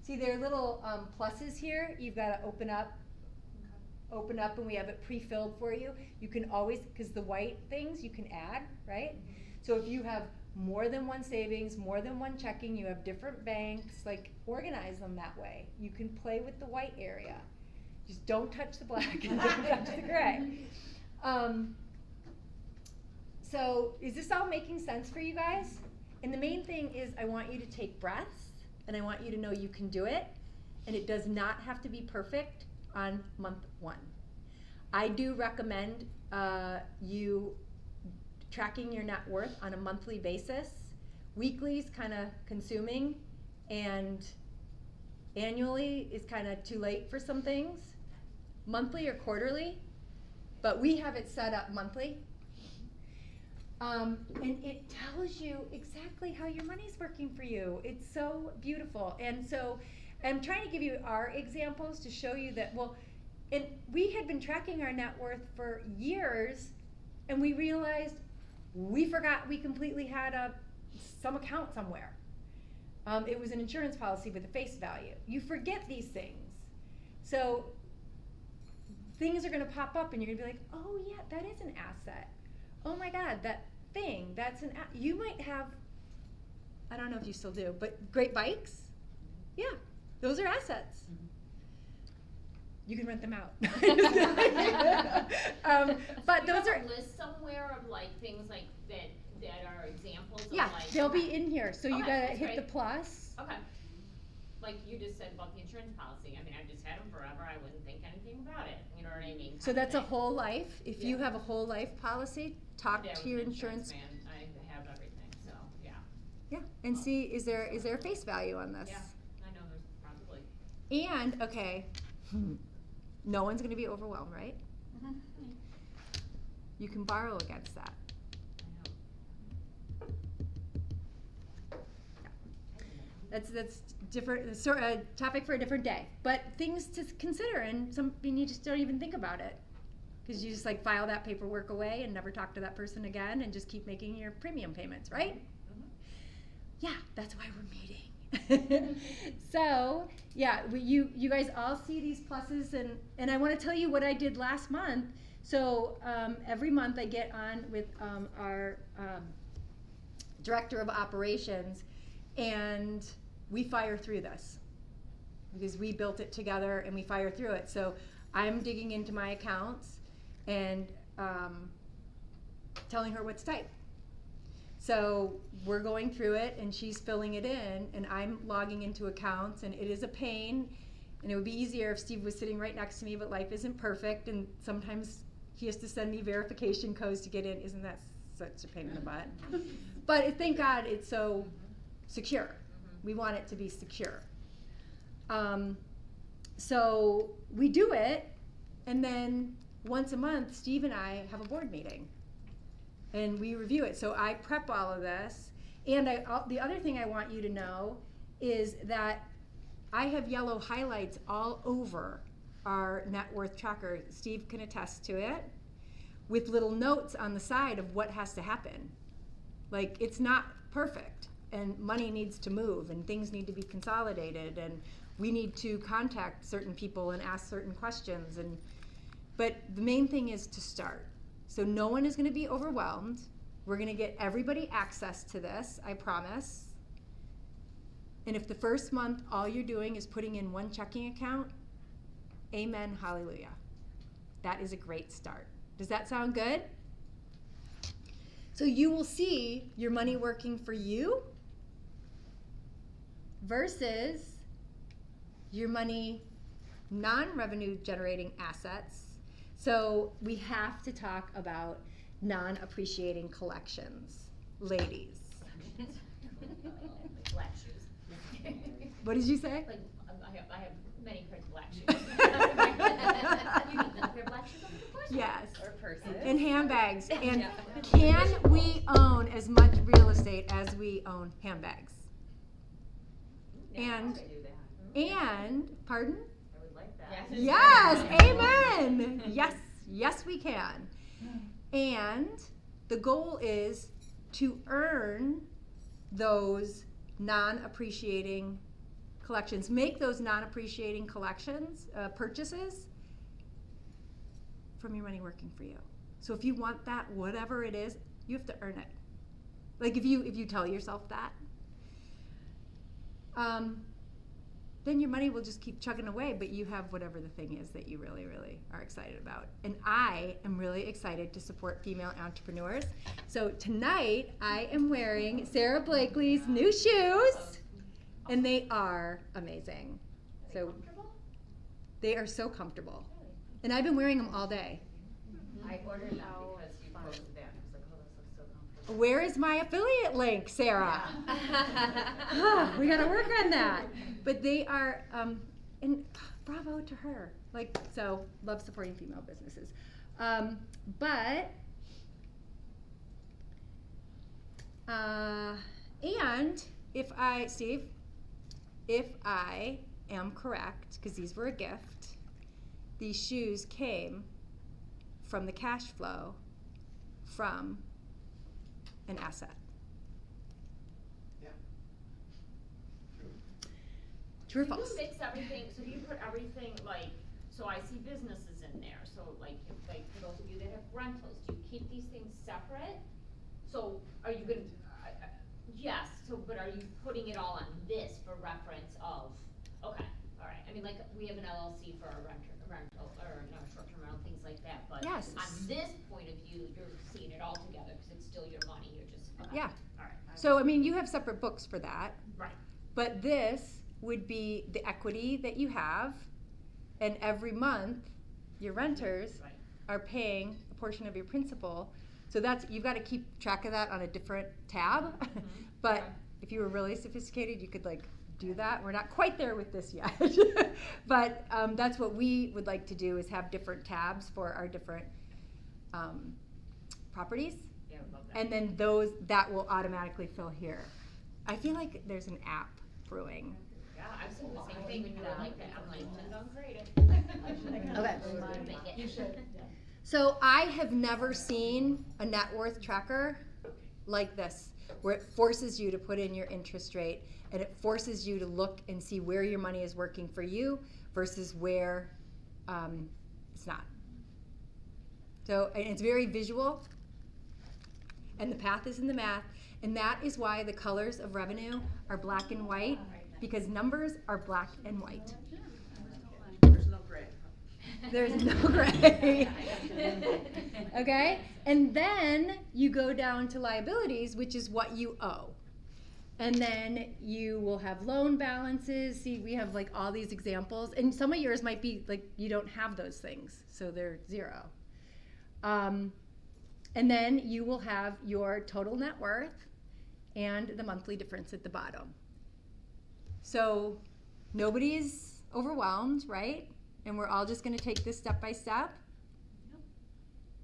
see there are little pluses here. You've got to open up and we have it pre-filled for you. You can always, because the white things you can add, right? So if you have more than one savings, more than one checking, you have different banks, like organize them that way. You can play with the white area. Just don't touch the black and don't touch the gray. So is this all making sense for you guys? And the main thing is I want you to take breaths and I want you to know you can do it, and it does not have to be perfect on month 1. I do recommend you tracking your net worth on a monthly basis. Weekly is kind of consuming, and annually is kind of too late for some things. Monthly or quarterly, but we have it set up monthly. And it tells you exactly how your money's working for you. It's so beautiful. And so I'm trying to give you our examples to show you that, well, and we had been tracking our net worth for years, and we realized we forgot we completely had some account somewhere. It was an insurance policy with a face value. You forget these things. So things are going to pop up and you're going to be like, oh yeah, that is an asset. Oh my God, that thing, that's an asset. You might have, I don't know if you still do, but great bikes, yeah, those are assets. You can rent them out. But those are a list somewhere of like things like that are examples of yeah, like, they'll okay. be in here. So you Okay, gotta that's hit great. the plus. Okay. like you just said about the insurance policy, I mean, I've just had them forever, I wouldn't think anything about it, you know what I mean? So kinda that's a thing. whole life. If you Yeah. have a whole life policy, talk Yeah, to with your an insurance. man, I have everything, so, yeah. Yeah, and see, is there a face value on this? Yeah, I know there's probably. And, okay, no one's gonna be overwhelmed, right? You can borrow against that. That's different, sort of topic for a different day. But things to consider, and you just don't even think about it. Because you just like file that paperwork away and never talk to that person again and just keep making your premium payments, right? Yeah, that's why we're meeting. So, yeah, you guys all see these pluses, and I want to tell you what I did last month. So every month I get on with our director of operations, and we fire through this because we built it together and we fire through it. So I'm digging into my accounts and telling her what to type. So we're going through it and she's filling it in, and I'm logging into accounts, and it is a pain, and it would be easier if Steve was sitting right next to me, but life isn't perfect, and sometimes he has to send me verification codes to get in. Isn't that such a pain in the butt? But thank God it's so secure. We want it to be secure. So we do it, and then once a month, Steve and I have a board meeting, and we review it. So I prep all of this, and the other thing I want you to know is that I have yellow highlights all over our net worth tracker. Steve can attest to it, with little notes on the side of what has to happen. Like, it's not perfect, and money needs to move, and things need to be consolidated, and we need to contact certain people and ask certain questions. But the main thing is to start. So no one is going to be overwhelmed. We're going to get everybody access to this, I promise. And if the first month all you're doing is putting in one checking account, amen, hallelujah. That is a great start. Does that sound good? So you will see your money working for you versus your money non-revenue generating assets. So we have to talk about non-appreciating collections. Ladies. Like black shoes. What did you say? Like, I have many pairs of black shoes. You mean the pair of black shoes on the first one? Yes. Or purses. And handbags. And Yeah. can we own as much real estate as we own handbags? Yeah, And- I do that. And, pardon? I would like that. Yes, amen. Yes, we can. And the goal is to earn those non-appreciating collections. Make those non-appreciating collections, purchases, from your money working for you. So if you want that, whatever it is, you have to earn it. Like if you tell yourself that, then your money will just keep chugging away, but you have whatever the thing is that you really, really are excited about. And I am really excited to support female entrepreneurs. So tonight, I am wearing Sarah Blakely's new shoes, and they are amazing. So Comfortable? they are so comfortable. And I've been wearing them all day. I ordered them because you posted that. I was like, oh, this looks so comfortable. Where is my affiliate link, Sarah? We gotta work on that. But they are, and bravo to her. Like, so, love supporting female businesses. And Steve, if I am correct, because these were a gift, these shoes came from the cash flow from an asset. Yeah. True or Do false? you mix everything, so do you put everything, like, so I see businesses in there, so like, for those of you that have rentals, do you keep these things separate? So are you gonna, yes, so, but are you putting it all on this for reference of, okay, all right, I mean, like, we have an LLC for a rental, or no, short-term rental, things like that, but Yes. on this point of view, you're seeing it all together, cause it's still your money, you're just, okay, Yeah. all right. So, I mean, you have separate books for that. Right. But this, would be the equity that you have, and every month your renters are paying a portion of your principal. So that's, you've got to keep track of that on a different tab. But if you were really sophisticated, you could like do that. We're not quite there with this yet. But that's what we would like to do, is have different tabs for our different properties. Yeah, I love that. And then that will automatically fill here. I feel like there's an app brewing. Yeah, I've seen the same thing when you were like that. I'm like, don't create it. Okay. You should, yeah. So I have never seen a net worth tracker like this, where it forces you to put in your interest rate, and it forces you to look and see where your money is working for you versus where it's not. So, and it's very visual, and the path is in the math, and that is why the colors of revenue are black and white, because numbers are black and white. There's no gray. There's no gray. Okay? And then you go down to liabilities, which is what you owe. And then you will have loan balances. See, we have like all these examples. And some of yours might be like you don't have those things, so they're zero. And then you will have your total net worth and the monthly difference at the bottom. So nobody's overwhelmed, right? And we're all just going to take this step by step.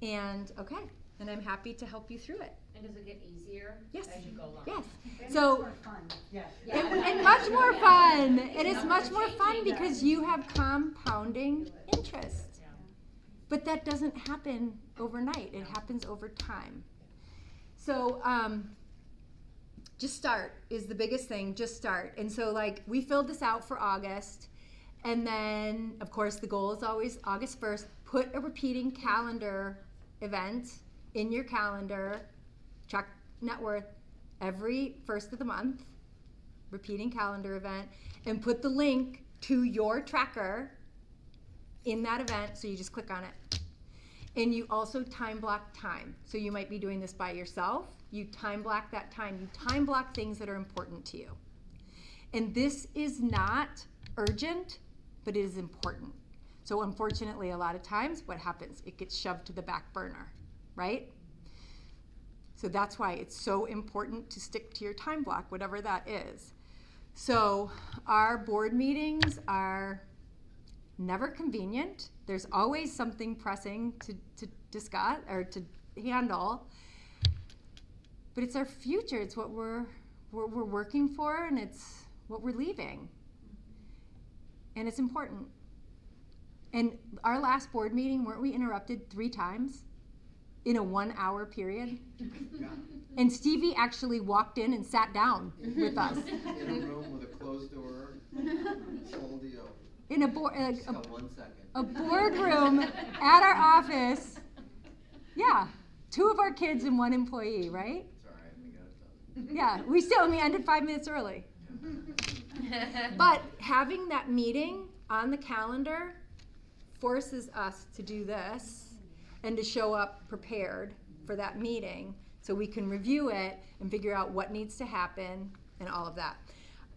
And okay, and I'm happy to help you through it. And does it get easier Yes. as you go along? Yes. And So it's more fun. Yes. and much more fun. It is much more fun because you have compounding interest. Yeah. But that doesn't happen overnight. It happens over time. So just start is the biggest thing. Just start. And so like we filled this out for August. And then, of course, the goal is always August 1st. Put a repeating calendar event in your calendar. Track net worth every first of the month. Repeating calendar event. And put the link to your tracker in that event. So you just click on it. And you also time block time. So you might be doing this by yourself. You time block that time. You time block things that are important to you. And this is not urgent, but it is important. So unfortunately, a lot of times what happens, it gets shoved to the back burner, right? So that's why it's so important to stick to your time block, whatever that is. So our board meetings are never convenient. There's always something pressing to discuss or to handle. But it's our future. It's what we're working for, and it's what we're leaving. And it's important. And our last board meeting, weren't we interrupted 3 times in a 1-hour period? Yeah. And Stevie actually walked in and sat down with us. In a room with a closed door, whole deal. In a Just got 1 second. a boardroom at our office. Yeah, 2 of our kids and 1 employee, right? It's all right, we got it done. Yeah, we ended 5 minutes early. But having that meeting on the calendar forces us to do this and to show up prepared for that meeting so we can review it and figure out what needs to happen and all of that.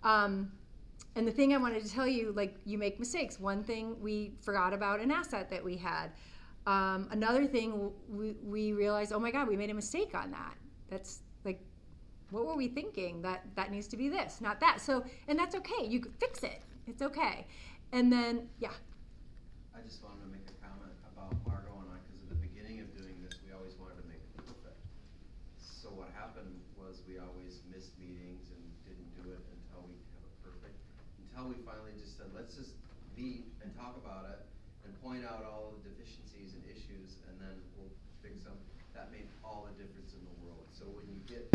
And the thing I wanted to tell you, like, you make mistakes. One thing, we forgot about an asset that we had. Another thing, we realized, oh my God, we made a mistake on that. That's like, what were we thinking? That needs to be this, not that. So, and that's okay. You could fix it. It's okay. And then, yeah. I just wanted to make a comment about Margaux and I, because at the beginning of doing this, we always wanted to make it perfect. So what happened was we always missed meetings and didn't do it until we have it perfect. Until we finally just said, let's just meet and talk about it and point out all the deficiencies and issues, and then we'll fix them. That made all the difference in the world. So when you get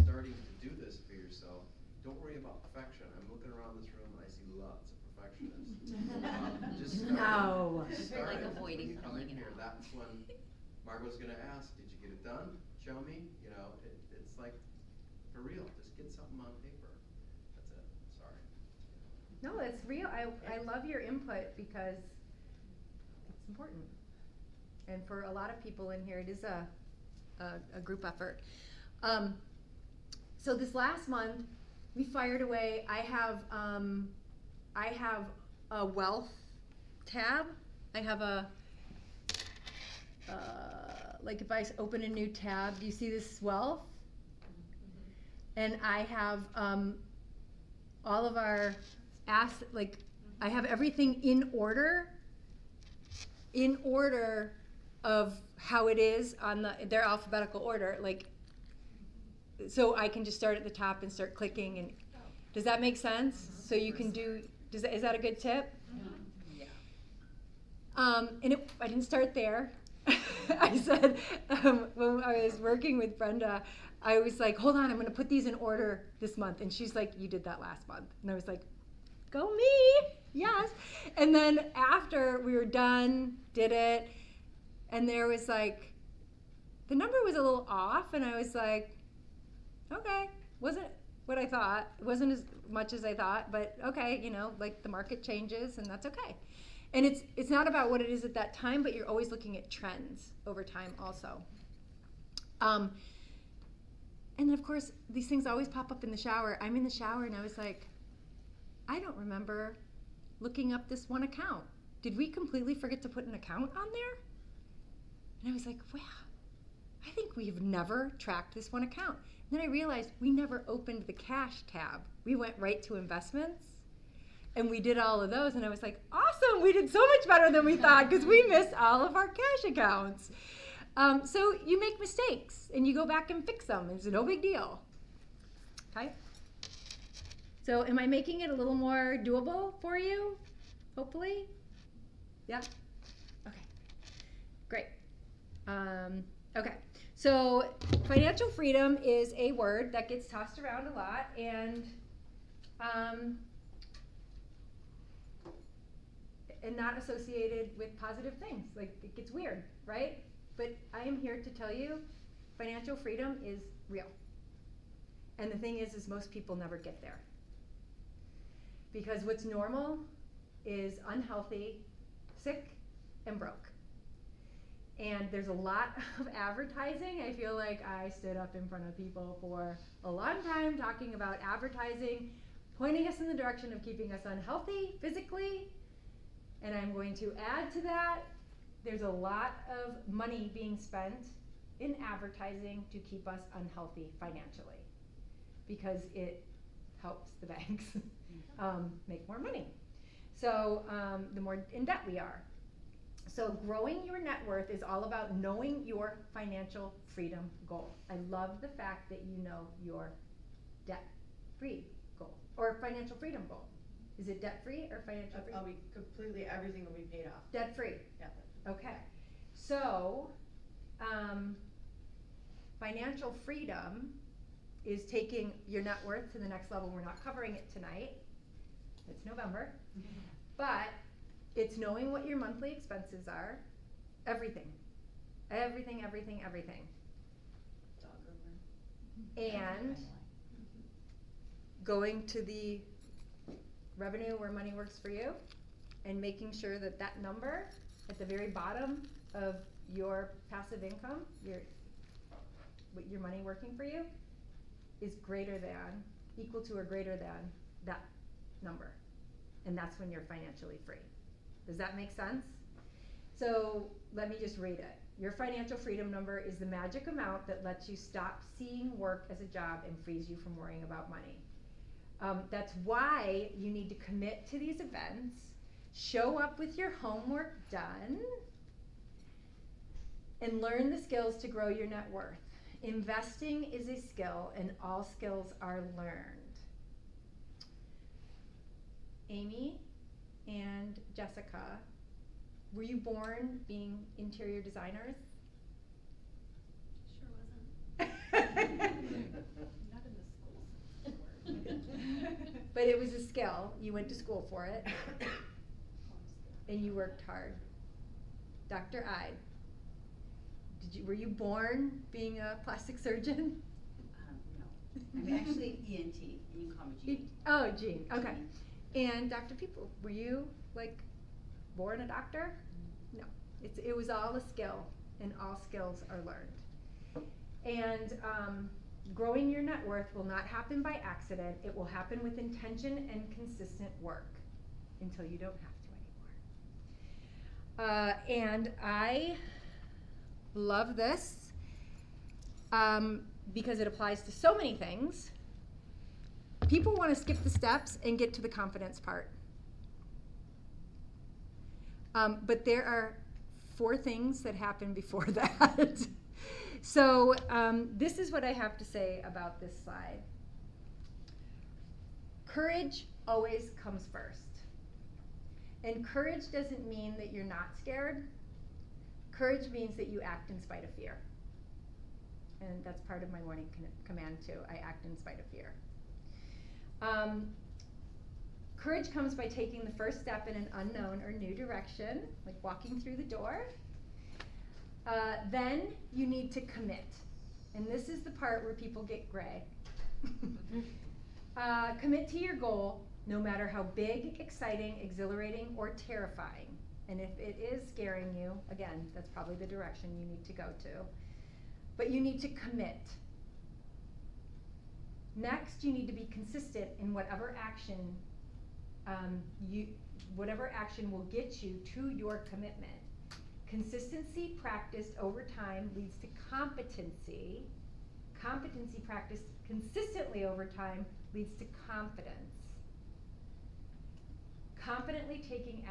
starting to do this for yourself, don't worry about perfection. I'm looking around this room and I see lots of perfectionists. Just start. No. Start Like it. avoiding When you come in filling it here, out. that's when Margot's gonna ask, did you get it done? Show me. You know, it's like, for real, just get something on paper. That's it. Sorry. No, it's real. I love your input because it's important. And for a lot of people in here, it is a group effort. So this last month, we fired away. I have I have a wealth tab. I have a, like if I open a new tab, do you see this wealth? And I have all of our like I have everything in order of how it is on their alphabetical order, like, so I can just start at the top and start clicking. And does that make sense? So you can do, is that a good tip? Yeah. And I didn't start there. I said, when I was working with Brenda, I was like, hold on, I'm going to put these in order this month. And she's like, you did that last month. And I was like, go me, yes. And then after we were done, did it, and there was like, the number was a little off, and I was like, okay, wasn't what I thought. It wasn't as much as I thought, but okay, you know, like the market changes, and that's okay. And it's not about what it is at that time, but you're always looking at trends over time also. And then of course, these things always pop up in the shower. I'm in the shower and I was like, I don't remember looking up this one account. Did we completely forget to put an account on there? And I was like, wow, I think we've never tracked this one account. And then I realized we never opened the cash tab. We went right to investments and we did all of those. And I was like, awesome, we did so much better than we thought because we missed all of our cash accounts. So you make mistakes and you go back and fix them. It's no big deal. Okay? So am I making it a little more doable for you? Hopefully? Yeah? Okay. Great. Okay. So financial freedom is a word that gets tossed around a lot and not associated with positive things. Like it gets weird, right? But I am here to tell you financial freedom is real. And the thing is most people never get there. Because what's normal is unhealthy, sick, and broke. And there's a lot of advertising. I feel like I stood up in front of people for a long time talking about advertising, pointing us in the direction of keeping us unhealthy physically. And I'm going to add to that, there's a lot of money being spent in advertising to keep us unhealthy financially because it helps the banks make more money. So the more in debt we are. So growing your net worth is all about knowing your financial freedom goal. I love the fact that you know your debt-free goal or financial freedom goal. Is it debt-free or financial free? I'll be completely, everything will be paid off. Debt-free. Yeah. Okay. So financial freedom is taking your net worth to the next level. We're not covering it tonight. It's November. But it's knowing what your monthly expenses are. Everything. Everything, everything, everything. And going to the revenue where money works for you and making sure that that number at the very bottom of your passive income, your money working for you, is greater than, equal to or greater than that number. And that's when you're financially free. Does that make sense? So let me just read it. Your financial freedom number is the magic amount that lets you stop seeing work as a job and frees you from worrying about money. That's why you need to commit to these events, show up with your homework done, and learn the skills to grow your net worth. Investing is a skill, and all skills are learned. Amy and Jessica, were you born being interior designers? Sure wasn't. Not in the schools. But it was a skill. You went to school for it. And you worked hard. Dr. Ide, were you born being a plastic surgeon? No. I'm actually ENT, and you can call me Jean. Oh, Jean. Okay. And Dr. People, were you like born a doctor? No. It was all a skill, and all skills are learned. And growing your net worth will not happen by accident. It will happen with intention and consistent work. until you don't have to anymore. And I love this because it applies to so many things. People want to skip the steps and get to the confidence part. But there are 4 things that happen before that. So this is what I have to say about this slide. Courage always comes first. And courage doesn't mean that you're not scared. Courage means that you act in spite of fear. And that's part of my morning command too. I act in spite of fear. Courage comes by taking the first step in an unknown or new direction, like walking through the door. Then you need to commit. And this is the part where people get gray. Commit to your goal, no matter how big, exciting, exhilarating, or terrifying. And if it is scaring you, again, that's probably the direction you need to go to. But you need to commit. Next, you need to be consistent in whatever action will get you to your commitment. Consistency practiced over time leads to competency. Competency practiced consistently over time leads to confidence. Confidently taking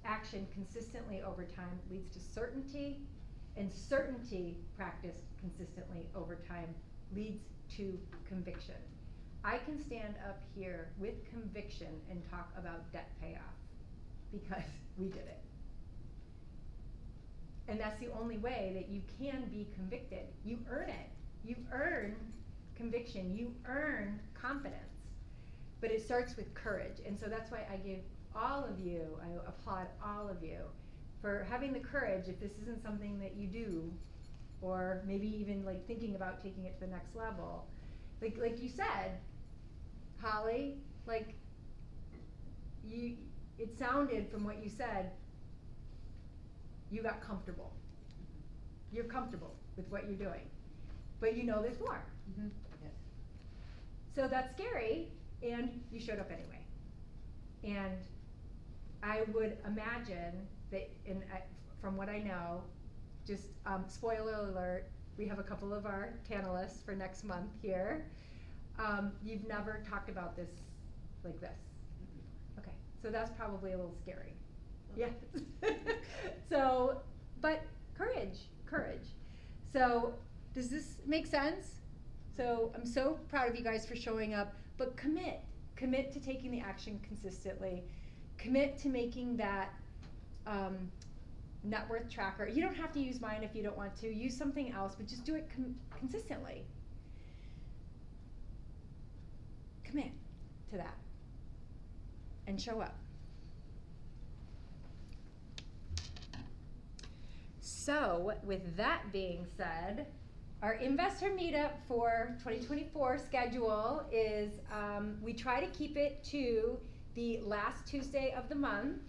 action consistently over time leads to certainty, and certainty practiced consistently over time leads to conviction. I can stand up here with conviction and talk about debt payoff because we did it. And that's the only way that you can be convicted. You earn it. You earn conviction. You earn confidence. But it starts with courage. And so that's why I give all of you, I applaud all of you for having the courage, if this isn't something that you do, or maybe even like thinking about taking it to the next level. Like you said, Holly, like it sounded from what you said, you got comfortable. You're comfortable with what you're doing, but you know there's more. Mm-hmm. Yes. So that's scary, and you showed up anyway. And I would imagine that, from what I know, just spoiler alert, we have a couple of our panelists for next month here. You've never talked about this like this. Okay, so that's probably a little scary. Yeah. So, but courage. So, does this make sense? So, I'm so proud of you guys for showing up, but commit to taking the action consistently. Commit to making that net worth tracker. You don't have to use mine if you don't want to. Use something else, but just do it consistently. Commit to that and show up. So, with that being said, our InvestHER Meetup for 2024 schedule is, we try to keep it to the last Tuesday of the month,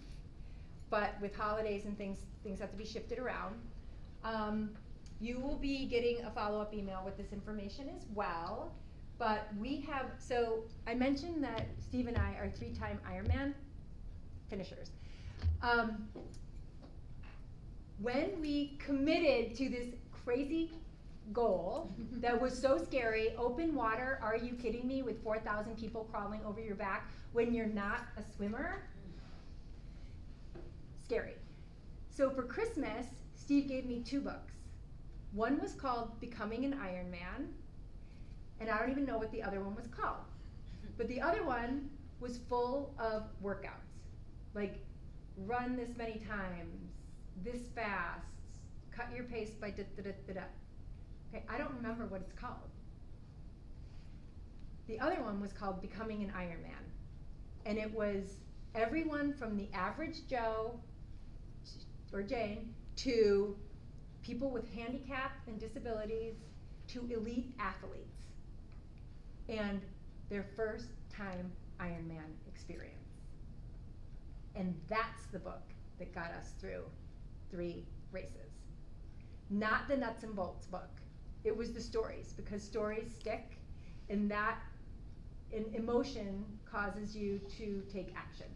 but with holidays and things have to be shifted around. You will be getting a follow-up email with this information as well, but we have, so I mentioned that Steve and I are 3-time Ironman finishers. When we committed to this crazy goal that was so scary, open water, are you kidding me, with 4,000 people crawling over your back when you're not a swimmer? Scary. So for Christmas, Steve gave me 2 books. One was called Becoming an Ironman, and I don't even know what the other one was called. But the other one was full of workouts, like run this many times, this fast, cut your pace by da-da-da-da-da. Okay, I don't remember what it's called. The other one was called Becoming an Ironman. And it was everyone from the average Joe or Jane to people with handicap and disabilities to elite athletes and their first time Ironman experience. And that's the book that got us through 3 races. Not the nuts and bolts book. It was the stories, because stories stick, and that emotion causes you to take action.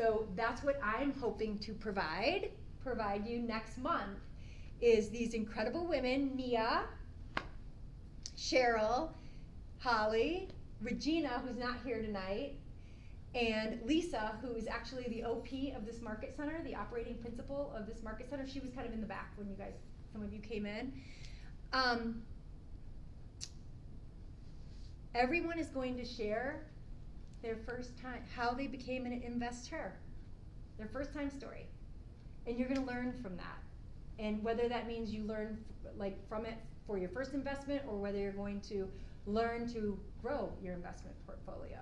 So that's what I'm hoping to provide you next month, is these incredible women, Mia, Cheryl, Holly, Regina, who's not here tonight, and Lisa, who is actually the OP of this market center, the operating principal of this market center. She was kind of in the back when some of you came in. Everyone is going to share their first time, how they became an InvestHER, their first time story. And you're gonna learn from that. And whether that means you learn from it for your first investment, or whether you're going to learn to grow your investment portfolio.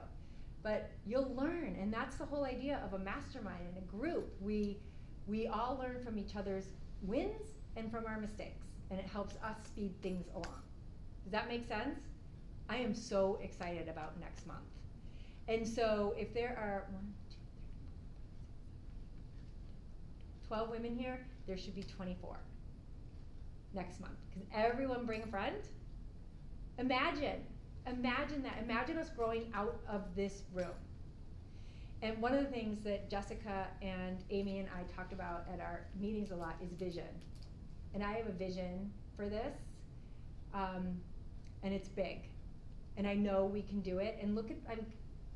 But you'll learn, and that's the whole idea of a mastermind and a group. We all learn from each other's wins and from our mistakes, and it helps us speed things along. Does that make sense? I am so excited about next month. And so if there are 12 women here, there should be 24 next month. Because everyone bring a friend. Imagine that. Imagine us growing out of this room. And one of the things that Jessica and Amy and I talked about at our meetings a lot is vision. And I have a vision for this, and it's big. And I know we can do it. And look at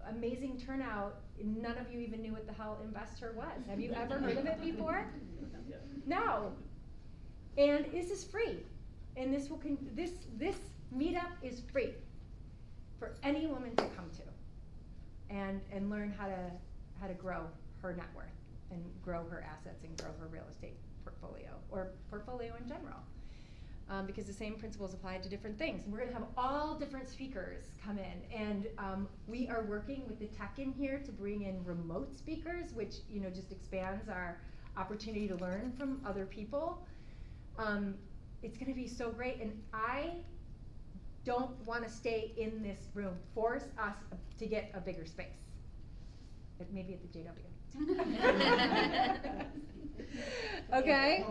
amazing turnout. None of you even knew what the hell InvestHER was. Have you ever heard of it before? No. And this is free. And this meetup is free for any woman to come to and learn how to grow her net worth and grow her assets and grow her real estate portfolio, or portfolio in general. Because the same principles apply to different things. And we're gonna have all different speakers come in, and we are working with the tech in here to bring in remote speakers, which just expands our opportunity to learn from other people. It's gonna be so great, and I don't wanna stay in this room. Force us to get a bigger space. Maybe at the JW. Okay.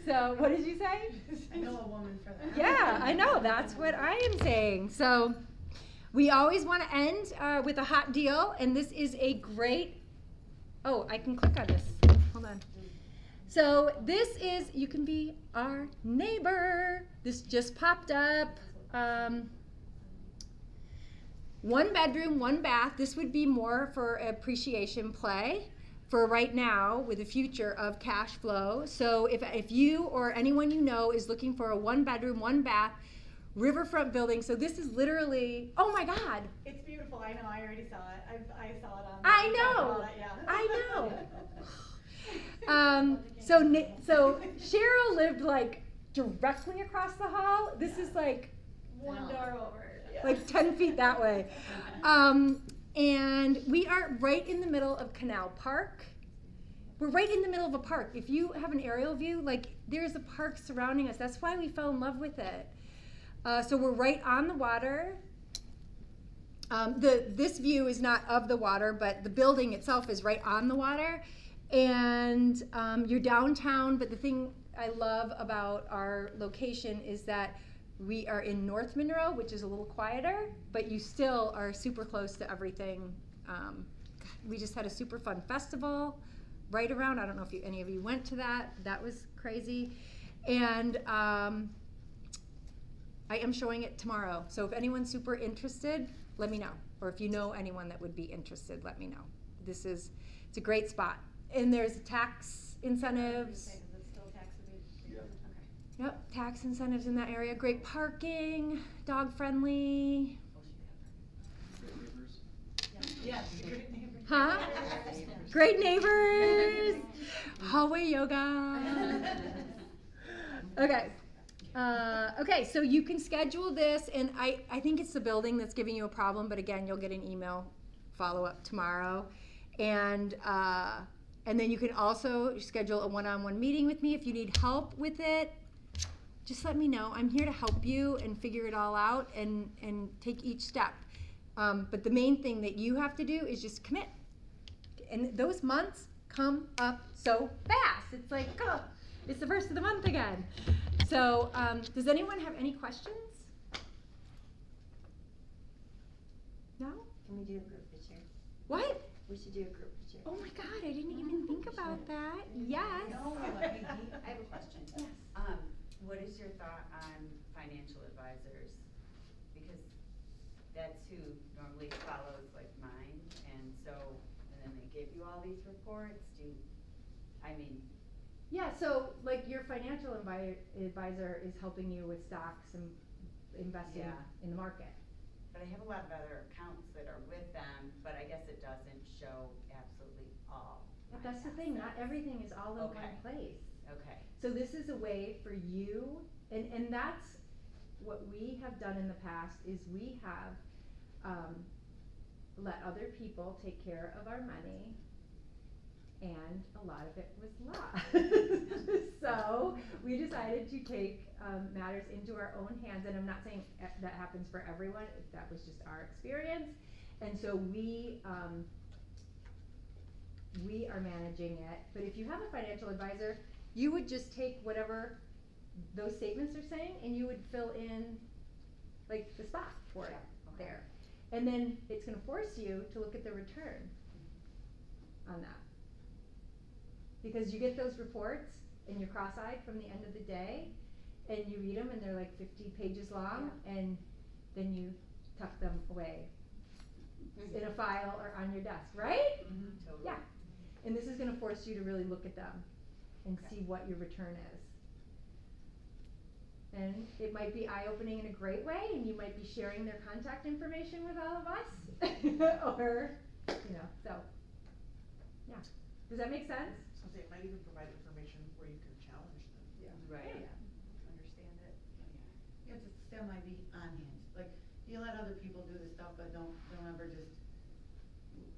So what did you say? I know a woman for that. Yeah, I know. That's what I am saying. So we always want to end with a hot deal, and this is a great. Oh, I can click on this. Hold on. So this is, you can be our neighbor. This just popped up. 1 bedroom, 1 bath. This would be more for appreciation play for right now with a future of cash flow. So if you or anyone you know is looking for a 1 bedroom, 1 bath, riverfront building. So this is literally, oh my God. It's beautiful. I know. I already saw it. I saw it on. I know. Yeah. I know. So Cheryl lived directly across the hall. This is one door over. Yeah. 10 feet that way. And we are right in the middle of Canal Park. We're right in the middle of a park. If you have an aerial view, there's a park surrounding us. That's why we fell in love with it. So we're right on the water. This view is not of the water, but the building itself is right on the water. And you're downtown, but the thing I love about our location is that we are in North Monroe, which is a little quieter, but you still are super close to everything. We just had a super fun festival right around. I don't know if any of you went to that. That was crazy. And I am showing it tomorrow. So if anyone's super interested, let me know. Or if you know anyone that would be interested, let me know. It's a great spot. And there's tax incentives. Yep, tax incentives in that area. Great parking, dog friendly. Yes, great neighbors. Huh? Great neighbors. Hallway yoga. Okay. Okay, so you can schedule this, and I think it's the building that's giving you a problem, but again, you'll get an email follow-up tomorrow. And then you can also schedule a one-on-one meeting with me if you need help with it. Just let me know. I'm here to help you and figure it all out and take each step. But the main thing that you have to do is just commit. And those months come up so fast. It's oh, it's the first of the month again. So does anyone have any questions? No? Can we do a group picture? What? We should do a group picture. Oh my God, I didn't even think about that. Yes. No, hey, Dee, I have a question. Yes. What is your thought on financial advisors? Because that's who normally follows like mine, and then they give you all these reports, Yeah, so like your financial advisor is helping you with stocks and investing Yeah. in the market. but I have a lot of other accounts that are with them, but I guess it doesn't show absolutely all But my that's the thing, not assets. everything is all in Okay. one place. Okay, So this is a way for you, and that's what we have done in the past, is we have let other people take care of our money, and a lot of it was lost. So we decided to take matters into our own hands, and I'm not saying that happens for everyone, that was just our experience. And so we are managing it, but if you have a financial advisor, you would just take whatever those statements are saying and you would fill in like the spot for it there. And then it's gonna force you to look at the return on that. Because you get those reports and you're cross-eyed from the end of the day and you read them and they're like 50 pages long, and then you tuck them away in a file or on your desk, right? totally. Yeah. And this is gonna force you to really look at them and Okay. see what your return is. And it might be eye-opening in a great way, and you might be sharing their contact information with all of us, or, so, yeah. Does that make sense? So they might even provide information where you can challenge them. Yeah. Right. Understand it. You have to still might be on hand, like, you let other people do the stuff, but don't ever just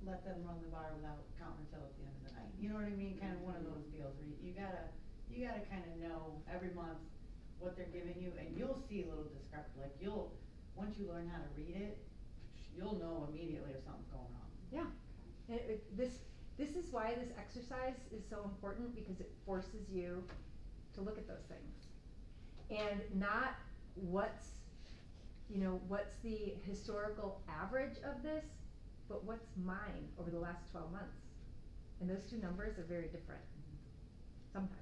let them run the bar without counting until at the end of the night. You know what I mean? Kind of one of those deals where you gotta kind of know every month what they're giving you, and you'll see a little discrepancy, like once you learn how to read it, you'll know immediately if something's going wrong. Yeah. And this is why this exercise is so important, because it forces you to look at those things. And not what's the historical average of this, but what's mine over the last 12 months. And those two numbers are very different, sometimes.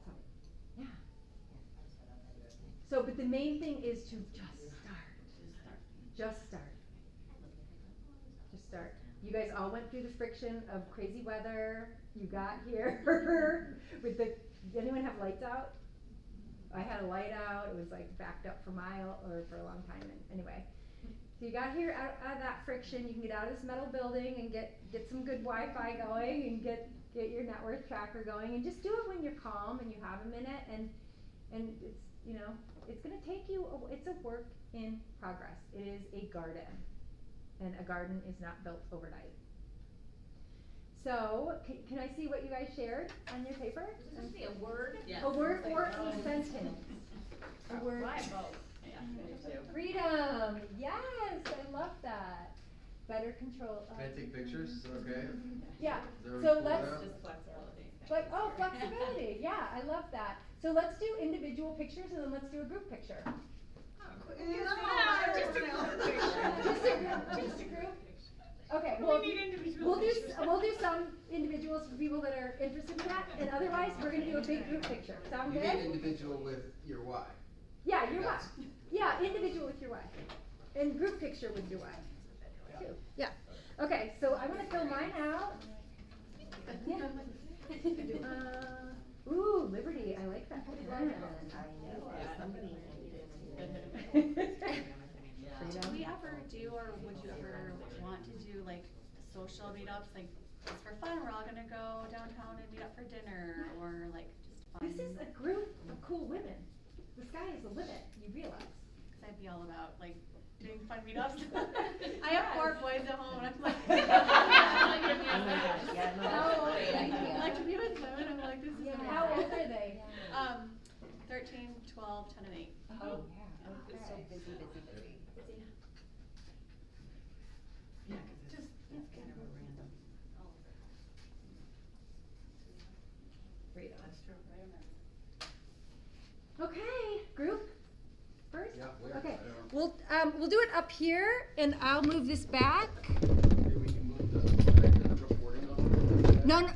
So, yeah. So, but the main thing is to just start. Just start. You guys all went through the friction of crazy weather. You got here with anyone have lights out? I had a light out. It was like backed up for a long time. And anyway, so you got here out of that friction. You can get out of this metal building and get some good Wi-Fi going and get your net worth tracker going, and just do it when you're calm and you have a minute. And it's it's gonna take you. It's a work in progress. It is a garden, and a garden is not built overnight. So, can I see what you guys shared on your paper? Is this supposed to be a word? A word or a sentence. A word. Freedom. Yes, I love that. Better control. Can I take pictures? Is that okay? Yeah. Is that So cool let's. now? Just flexibility. Flexibility. Yeah, I love that. So let's do individual pictures, and then let's do a group picture. Just a group. Okay. Well, we'll do some individuals for people that are interested in that, and otherwise we're gonna do a big group picture. Sound You good? mean individual with your why? Yeah, your wife. That's- Yeah, individual with your wife, and group picture with your wife. Too. Yeah. Okay, so I'm gonna fill mine out. Yeah. Ooh, Liberty. I like that. I know, somebody needed it. Do we ever do, or would you ever want to do like social meetups, like it's for fun, we're all gonna go downtown and meet up for dinner, or like just fun? This is a group of cool women. The sky is the limit, you realize. Cause I'd be all about like doing fun meetups. I have 4 boys at home and I'm like, Oh my gosh, yeah, no, that's a great idea. I like to be with them and I'm like, this is amazing. How old are they? 13, 12, 10 and 8. Oh, yeah. Okay. So busy. Yeah, cause it's kind of a random. Freedom. That's true. Okay, group first? Yeah, we are. Okay, I don't know. we'll do it up here, and I'll move this back. Maybe we can move the recording on. No,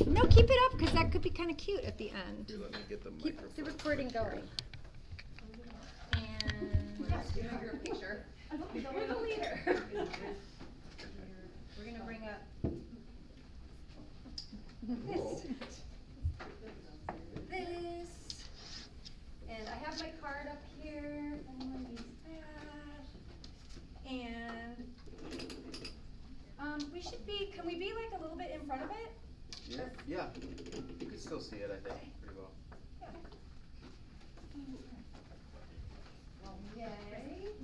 no, keep it up because that could be kind of cute at the end. Here, let me get the Keep the recording going. And You have your picture. you're the leader. We're gonna bring up. This. And I have my card up here, if anyone needs that. And, we should be, can we be like a little bit in front of it? Yeah, you can still see it, I think, pretty well. Yay.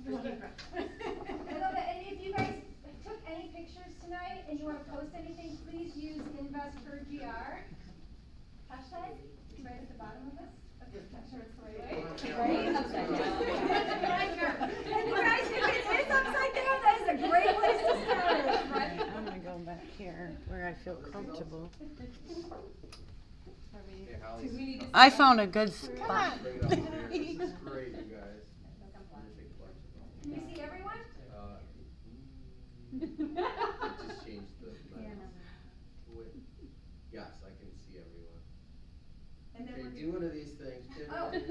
I love it. And if you guys took any pictures tonight and you want to post anything, please use InvestHER GR. Hashtag, right at the bottom of this. Okay, not sure it's the right way. Right? Upside down. And you guys, if it is upside down, that is a great place to start. Right? I'm gonna go back here where I feel comfortable. Hey, Holly's I found a good spot. Bring it up here. This is great, you guys. Can you see everyone? Just changed the letters. Wait. Yes, I can see everyone. And then Okay, we're do one of these things. Oh. Let me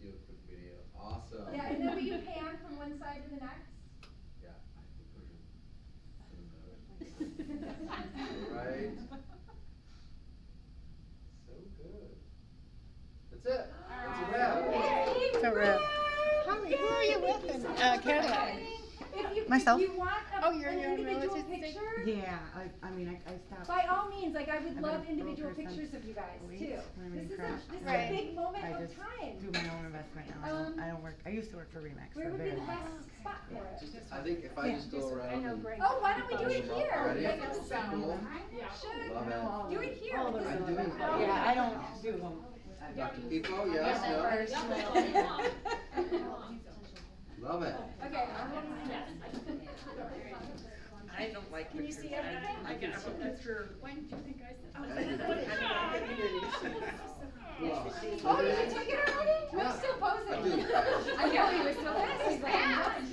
do a quick video. Awesome. Yeah, and then will you pan from one side to the next? Yeah, I think we're gonna. Right. So good. That's it. That's a wrap. It's a wrap. Who are you with? Cadillac. If you, Myself. If you want an individual relative picture, Yeah, I mean, I stopped. by all means, like I would I've love been a individual broker since pictures of you guys weeks too. when I'm This in is crash. a Right. big moment I of just time. do my own investment now. I don't work. I used to work for Remax Where for a would be very the long best spot for it? I think if I just go around and. Oh, why don't we do it here? Ready? Like at the sound. Cool. Should Love it. do it here. All with the this- I'm doing it. Yeah, I don't do them. Dr. Pico, yes, no? Love it. Okay. I don't like Can you see everything? I can see that's true. When do you think I said? I did. Wow. Oh, you can take it already? Yeah. I'm still posing. I'm doing fast. I know he was so fast. He's like, I'm done.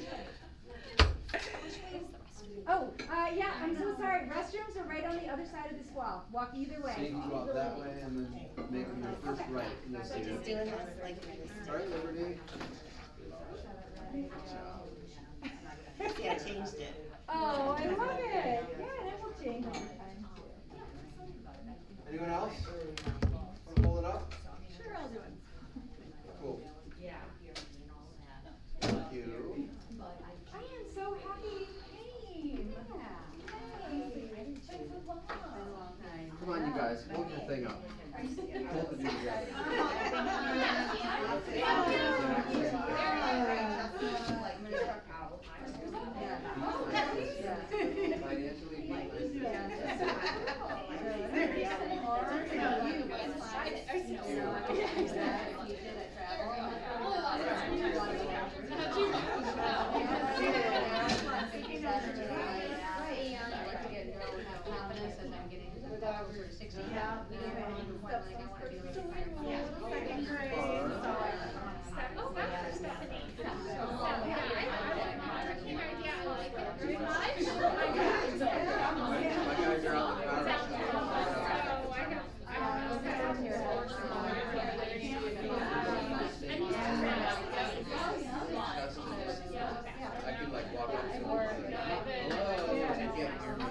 Oh, yeah, I'm so sorry. Restrooms are right on the other side of this wall. Walk either way. So you can go out that way and then make your first right, and you'll see it. Doing this like All right, Liberty. Yeah, I changed it. Oh, I love it. Yeah, that will change over time too. Anyone else? Want to hold it up? Sure, I'll do it. Cool. Yeah. Thank you. I am so happy you came. Yay. It's been so long. Come on, you guys, hold your thing up. Hold the dude together. Financially, Confidence as I'm getting over 60. Yeah. I want to be able to Second grade. Oh, that's Stephanie. my guys are out the I can like walk up to them and say, hello, you can't hear me.